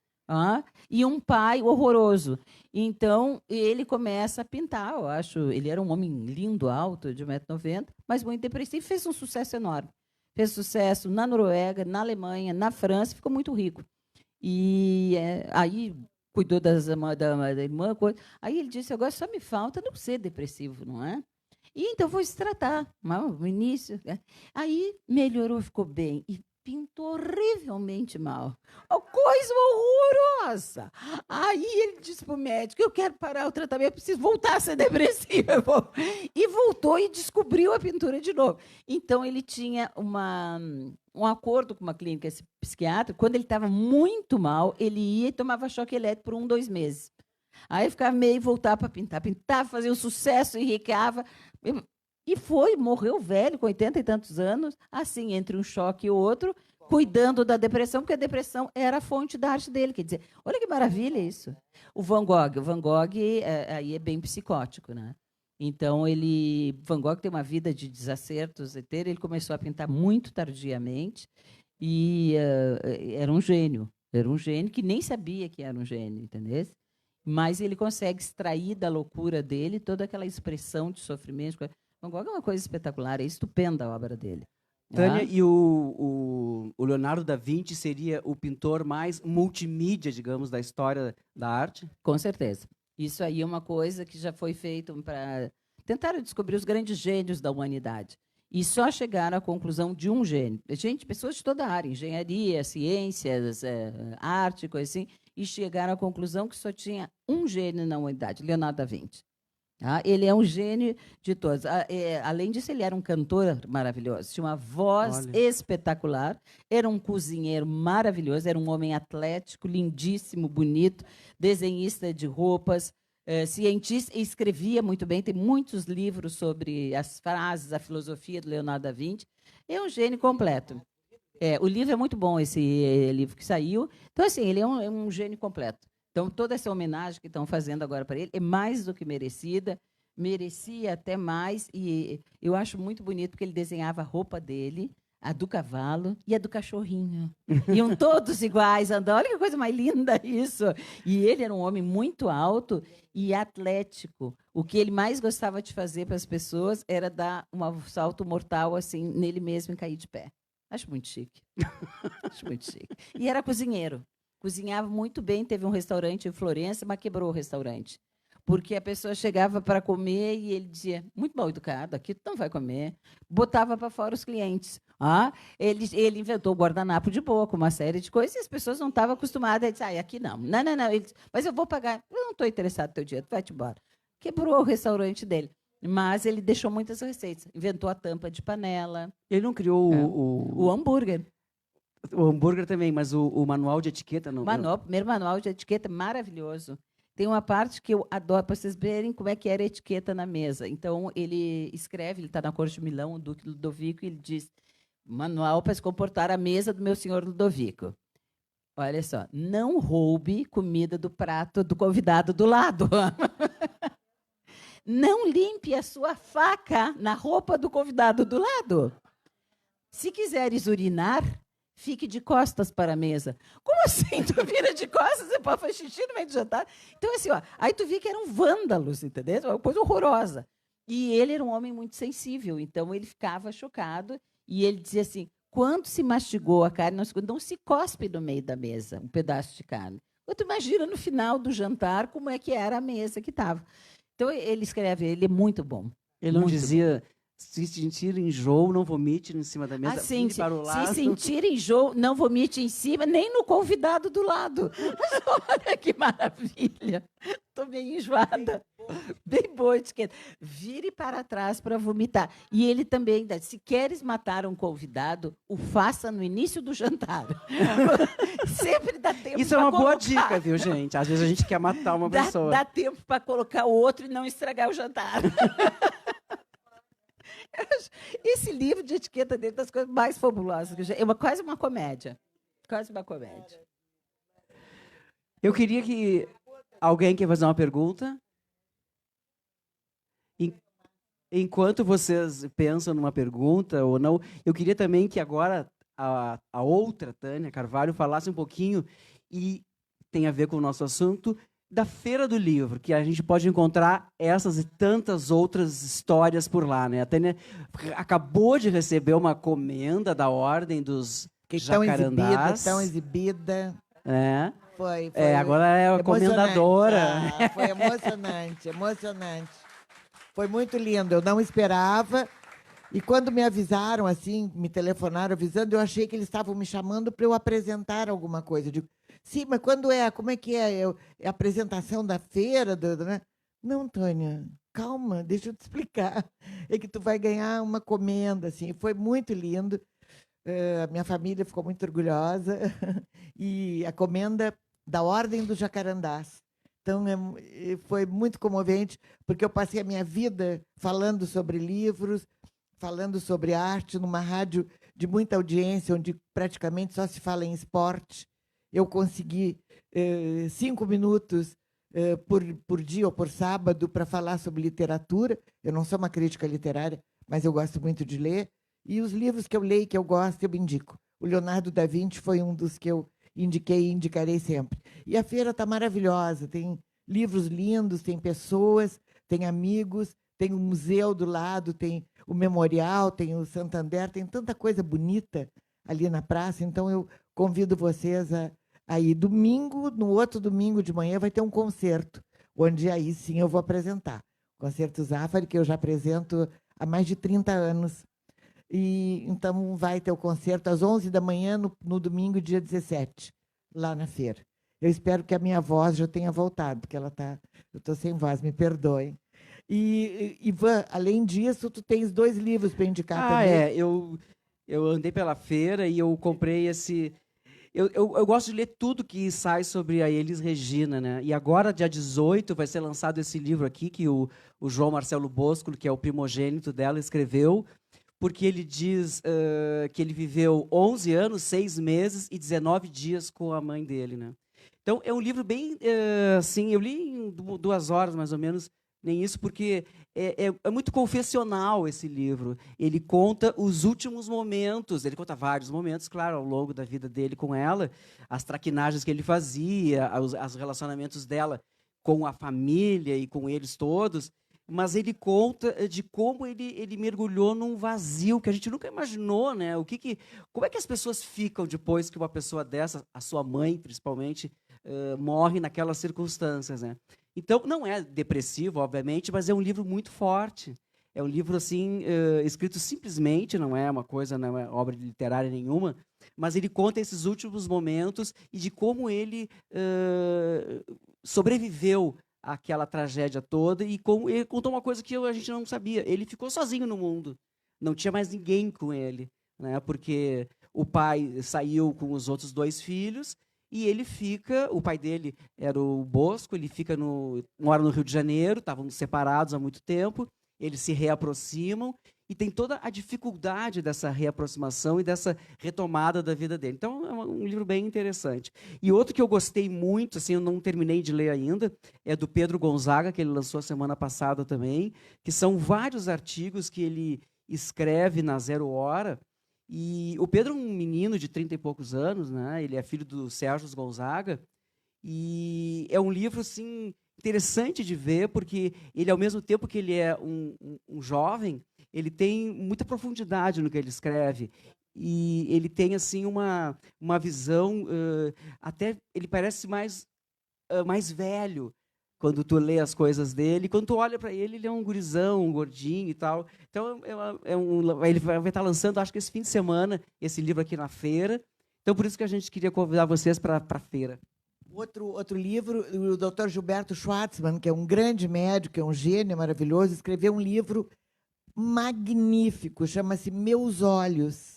Speaker 3: E um pai horroroso. Então, ele começa a pintar, eu acho. Ele era um homem lindo, alto, de 1,90 m, mas muito depressivo, e fez um sucesso enorme. Fez sucesso na Noruega, na Alemanha, na França, ficou muito rico. E aí cuidou da irmã. Aí ele disse, agora só me falta não ser depressivo, não é? E então foi se tratar, no início. Aí melhorou, ficou bem. E pintou horrivelmente mal. Coisa horrorosa. Aí ele disse para o médico, eu quero parar o tratamento, eu preciso voltar a ser depressivo. E voltou e descobriu a pintura de novo. Então, ele tinha um acordo com uma clínica psiquiátrica. Quando ele estava muito mal, ele ia e tomava choque elétrico por 1, 2 meses. Aí ficava meio voltar para pintar. Pintava, fazia um sucesso, enriquecava. E morreu velho, com 80 e tantos anos, assim, entre um choque e outro, cuidando da depressão, porque a depressão era a fonte da arte dele. Quer dizer, olha que maravilha isso. O Van Gogh aí é bem psicótico, né? Então, Van Gogh tem uma vida de desacertos, ele começou a pintar muito tardiamente e era um gênio que nem sabia que era um gênio, entendeu? Mas ele consegue extrair da loucura dele toda aquela expressão de sofrimento. Van Gogh é uma coisa espetacular, é estupenda a obra dele.
Speaker 2: Tânia, e o Leonardo da Vinci seria o pintor mais multimídia, digamos, da história da arte?
Speaker 3: Com certeza. Isso aí é uma coisa que já foi feito para tentar descobrir os grandes gênios da humanidade. E só chegaram à conclusão de um gênio. Gente, pessoas de toda a área, engenharia, ciências, arte, coisa assim, e chegaram à conclusão que só tinha um gênio na humanidade, Leonardo da Vinci. Ele é um gênio de todos. Além disso, ele era um cantor maravilhoso, tinha uma voz espetacular, era um cozinheiro maravilhoso, era um homem atlético, lindíssimo, bonito, desenhista de roupas, cientista, e escrevia muito bem, tem muitos livros sobre as frases, a filosofia do Leonardo da Vinci. É um gênio completo. O livro é muito bom, esse livro que saiu. Então, assim, ele é um gênio completo. Então, toda essa homenagem que estão fazendo agora para ele é mais do que merecida, merecia até mais, e eu acho muito bonito, porque ele desenhava a roupa dele, a do cavalo e a do cachorrinho. Iam todos iguais, andando. Olha que coisa mais linda isso! E ele era um homem muito alto e atlético. O que ele mais gostava de fazer para as pessoas era dar um salto mortal assim nele mesmo e cair de pé. Acho muito chique. Acho muito chique. E era cozinheiro. Cozinhava muito bem, teve um restaurante em Florença, mas quebrou o restaurante. Porque a pessoa chegava para comer e ele dizia, muito mal educado, aqui tu não vai comer. Botava para fora os clientes. Ele inventou o guardanapo de boca, uma série de coisas, e as pessoas não estavam acostumadas. Ele disse, aqui não. Não. Ele disse, mas eu vou pagar. Eu não estou interessado no teu dinheiro, tu vai-te embora. Quebrou o restaurante dele. Mas ele deixou muitas receitas. Inventou a tampa de panela.
Speaker 2: Ele não criou
Speaker 3: o hambúrguer.
Speaker 2: o hambúrguer também, mas o manual de etiqueta não.
Speaker 3: Primeiro manual de etiqueta maravilhoso. Tem uma parte que eu adoro, para vocês verem como é que era a etiqueta na mesa. Então, ele escreve, ele está na corte de Milão, o Duque Ludovico, e ele diz, manual para se comportar à mesa do meu senhor Ludovico. Olha só, não roube comida do prato do convidado do lado. Não limpe a sua faca na roupa do convidado do lado. Se quiseres urinar, fique de costas para a mesa. Como assim? Tu vira de costas e pode fazer xixi no meio do jantar? Então, assim, aí tu vê que eram vândalos, entendeu? Uma coisa horrorosa. E ele era um homem muito sensível, então ele ficava chocado e ele dizia assim, quando se mastigou a carne, não se cospe no meio da mesa um pedaço de carne. Então, tu imagina no final do jantar como é que era a mesa que estava. Então, ele escreve, ele é muito bom.
Speaker 2: Ele não
Speaker 3: muito
Speaker 2: dizia... Se sentir enjoo, não vomite em cima da mesa.
Speaker 3: Assim,
Speaker 2: para o lado.
Speaker 3: se sentir enjoo, não vomite em cima, nem no convidado do lado. Olha que maravilha. Estou meio enjoada. Bem boa etiqueta. Vire para trás para vomitar. E ele também diz, se queres matar um convidado, o faça no início do jantar. Sempre dá tempo.
Speaker 2: Isso é uma boa dica, viu, gente? Às vezes a gente quer matar uma pessoa.
Speaker 3: Dá tempo para colocar o outro e não estragar o jantar. Esse livro de etiqueta dele é das coisas mais fabulosas. Quase uma comédia. Quase uma comédia.
Speaker 2: Eu queria que... Alguém quer fazer uma pergunta? Enquanto vocês pensam numa pergunta ou não, eu queria também que agora a outra Tânia Carvalho falasse um pouquinho, e tem a ver com o nosso assunto, da Feira do Livro, que a gente pode encontrar essas e tantas outras histórias por lá, né? A Tânia acabou de receber uma comenda da Ordem dos Jacarandás.
Speaker 1: Tão exibida.
Speaker 2: É.
Speaker 1: Foi
Speaker 2: agora é a comendadora.
Speaker 1: Foi emocionante. Foi muito lindo, eu não esperava. E quando me avisaram, assim, me telefonaram avisando, eu achei que eles estavam me chamando para eu apresentar alguma coisa. Eu digo, sim, mas quando é? Como é que é? É a apresentação da feira? Né? Não, Tânia, calma, deixa eu te explicar. É que tu vai ganhar uma comenda, assim. Foi muito lindo. A minha família ficou muito orgulhosa. E a comenda da Ordem dos Jacarandás. Então, foi muito comovente, porque eu passei a minha vida falando sobre livros, falando sobre arte, numa rádio de muita audiência, onde praticamente só se fala em esporte. Eu consegui 5 minutos por dia ou por sábado para falar sobre literatura. Eu não sou uma crítica literária, mas eu gosto muito de ler. E os livros que eu leio, que eu gosto, eu indico. O Leonardo da Vinci foi um dos que eu indiquei e indicarei sempre. E a feira está maravilhosa, tem livros lindos, tem pessoas, tem amigos, tem o museu do lado, tem o memorial, tem o Santander, tem tanta coisa bonita ali na praça. Então, eu convido vocês a ir. Domingo, no outro domingo de manhã, vai ter um concerto, onde aí sim eu vou apresentar. O Concerto Zafari, que eu já apresento há mais de 30 anos. E então vai ter o concerto às 11 da manhã, no domingo, dia 17, lá na feira. Eu espero que a minha voz já tenha voltado, porque eu estou sem voz, me perdoem. E, Ivan, além disso, tu tens 2 livros para indicar também.
Speaker 2: Eu andei pela feira e eu comprei esse... Eu gosto de ler tudo que sai sobre a Elis Regina, né? E agora, dia 18, vai ser lançado esse livro aqui, que o João Marcelo Bosco, que é o primogênito dela, escreveu, porque ele diz que ele viveu 11 anos, 6 meses e 19 dias com a mãe dele, né? Então, é um livro bem, assim, eu li em 2 horas, mais ou menos, nem isso, porque é muito confessional esse livro. Ele conta os últimos momentos, ele conta vários momentos, claro, ao longo da vida dele com ela, as traquinagens que ele fazia, os relacionamentos dela com a família e com eles todos, mas ele conta de como ele mergulhou num vazio que a gente nunca imaginou, né? Como é que as pessoas ficam depois que uma pessoa dessa, a sua mãe principalmente, morre naquelas circunstâncias, né? Então, não é depressivo, obviamente, mas é um livro muito forte. É um livro assim escrito simplesmente, não é uma coisa, não é obra literária nenhuma, mas ele conta esses últimos momentos e de como ele sobreviveu àquela tragédia toda e como ele contou uma coisa que a gente não sabia. Ele ficou sozinho no mundo, não tinha mais ninguém com ele, né? Porque o pai saiu com os outros 2 filhos e ele fica. O pai dele era o Bosco, ele mora no Rio de Janeiro, estavam separados há muito tempo. Eles se reaproximam e tem toda a dificuldade dessa reaproximação e dessa retomada da vida dele. Então, é um livro bem interessante. E outro que eu gostei muito, assim, eu não terminei de ler ainda, é do Pedro Gonzaga, que ele lançou a semana passada também, que são vários artigos que ele escreve na Zero Hora. E o Pedro é um menino de 30 e poucos anos, né? Ele é filho do Sérgio Gonzaga, e é um livro, assim, interessante de ver, porque ele, ao mesmo tempo que ele é um jovem, ele tem muita profundidade no que ele escreve. E ele tem assim uma visão, até ele parece mais velho quando tu lê as coisas dele. Quando tu olha para ele, ele é um gurizão, um gordinho e tal. Então, ele vai estar lançando, acho que esse fim de semana, esse livro aqui na feira. Então, por isso que a gente queria convidar vocês para a feira.
Speaker 1: Outro livro, o Dr. Gilberto Schwartzman, que é um grande médico, é um gênio maravilhoso, escreveu um livro magnífico, chama-se Meus Olhos,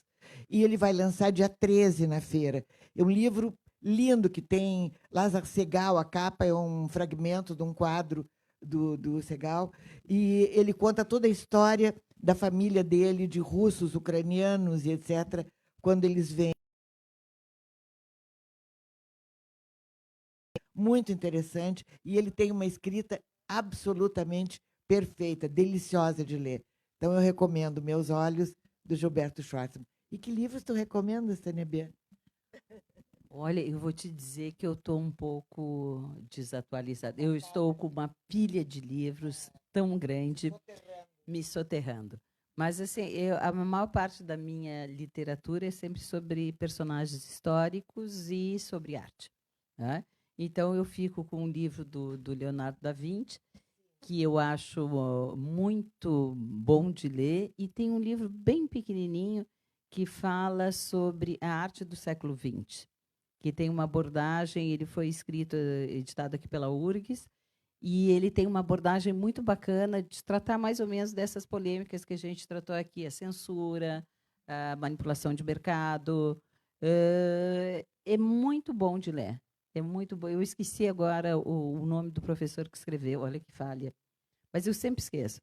Speaker 1: e ele vai lançar dia 13 na feira. É um livro lindo que tem Lázaro Segall, a capa é um fragmento de um quadro do Segall, e ele conta toda a história da família dele, de russos, ucranianos e etc., quando eles vêm. Muito interessante, e ele tem uma escrita absolutamente perfeita, deliciosa de ler. Então, eu recomendo Meus Olhos, do Gilberto Schwartzman. E que livros tu recomendas, Tânia B?
Speaker 3: Olha, eu vou te dizer que eu estou um pouco desatualizada. Eu estou com uma pilha de livros tão grande, me soterrando. Mas, assim, a maior parte da minha literatura é sempre sobre personagens históricos e sobre arte, né? Então, eu fico com um livro do Leonardo da Vinci, que eu acho muito bom de ler, e tem um livro bem pequenininho que fala sobre a arte do século XX, que tem uma abordagem, ele foi editado aqui pela URGS, e ele tem uma abordagem muito bacana de tratar mais ou menos dessas polêmicas que a gente tratou aqui, a censura, a manipulação de mercado. É muito bom de ler. É muito bom. Eu esqueci agora o nome do professor que escreveu, olha que falha. Mas eu sempre esqueço.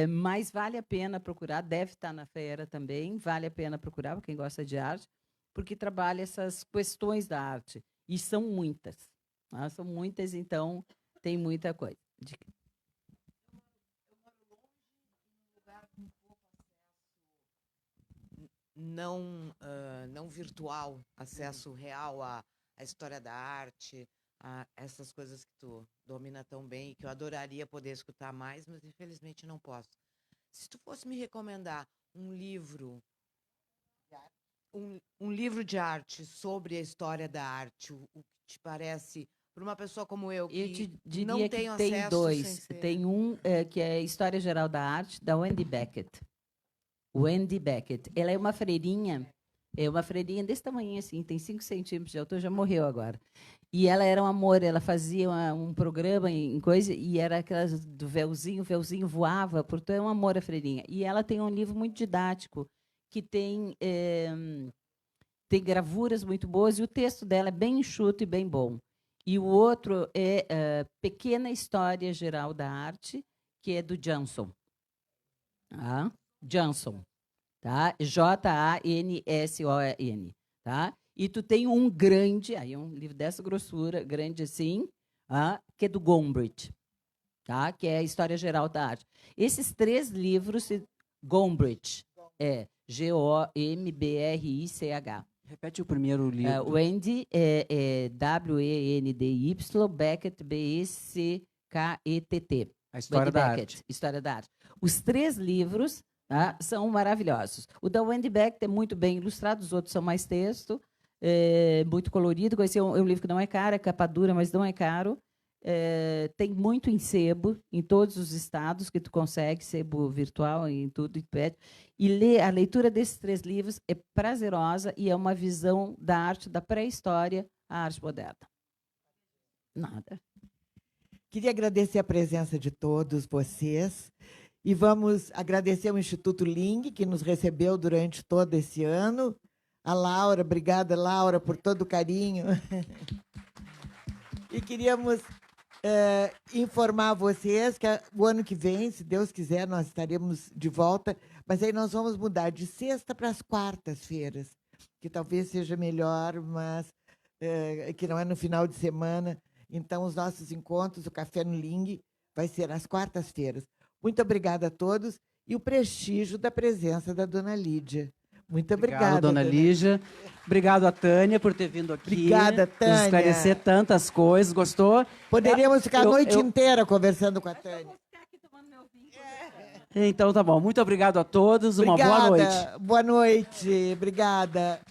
Speaker 3: Mas vale a pena procurar, deve estar na feira também, vale a pena procurar, para quem gosta de arte, porque trabalha essas questões da arte. E são muitas. Tá? São muitas, então tem muita coisa.
Speaker 7: Não virtual, acesso real à história da arte, a essas coisas que tu domina tão bem, que eu adoraria poder escutar mais, mas infelizmente não posso. Se tu fosse me recomendar um livro de arte sobre a história da arte, o que te parece, para uma pessoa como eu,
Speaker 3: Eu te
Speaker 7: que
Speaker 3: diria
Speaker 7: não
Speaker 3: que
Speaker 7: tenho
Speaker 3: tem
Speaker 7: acesso
Speaker 3: dois.
Speaker 7: sem ser...
Speaker 3: Tem um que é História Geral da Arte, da Wendy Beckett. Wendy Beckett. Ela é uma freirinha desse tamanho, assim, tem 5 centímetros de altura, já morreu agora. E ela era um amor, ela fazia um programa em coisa, e era aquelas do véuzinho, o véuzinho voava, portanto é um amor a freirinha. E ela tem um livro muito didático, que tem gravuras muito boas, e o texto dela é bem enxuto e bem bom. E o outro é Pequena História Geral da Arte, que é do Jansson. Ah, Jansson, tá? Jansson, tá? E tu tem um grande, aí um livro dessa grossura, grande assim, que é do Gombrich, tá? Que é a História Geral da Arte. Esses 3 livros, Gombrich, Gombrich.
Speaker 2: Repete o primeiro livro.
Speaker 3: Wendy é Wendy, Beckett, Beckett.
Speaker 2: A história da
Speaker 3: Beckett,
Speaker 2: arte.
Speaker 3: História da Arte. Os 3 livros, tá, são maravilhosos. O da Wendy Beckett é muito bem ilustrado, os outros são mais texto, muito colorido. Esse é um livro que não é caro, é capa dura, mas não é caro. Tem muito em sebo, em todos os estados que tu consegue, sebo virtual, em tudo. E a leitura desses 3 livros é prazerosa e é uma visão da arte da pré-história à arte moderna. Nada.
Speaker 1: Queria agradecer a presença de todos vocês e vamos agradecer ao Instituto Ling, que nos recebeu durante todo esse ano. A Laura, obrigada, Laura, por todo o carinho. E queríamos informar vocês que o ano que vem, se Deus quiser, nós estaremos de volta, mas aí nós vamos mudar de sexta para as quartas-feiras, que talvez seja melhor, mas que não é no final de semana. Então, os nossos encontros, o Café no Ling, vai ser às quartas-feiras. Muito obrigada a todos e o prestígio da presença da dona Lídia. Muito obrigada,
Speaker 2: Dona Lígia. Obrigado a Tânia por ter vindo aqui.
Speaker 1: Obrigada,
Speaker 2: Nos
Speaker 1: Tânia.
Speaker 2: esclarecer tantas coisas. Gostou?
Speaker 1: Poderíamos ficar a
Speaker 2: Eu-
Speaker 1: noite
Speaker 2: eu-
Speaker 1: inteira conversando com a Tânia.
Speaker 2: Então, tá bom. Muito obrigado a todos. Uma boa noite.
Speaker 1: Boa noite. Obrigada.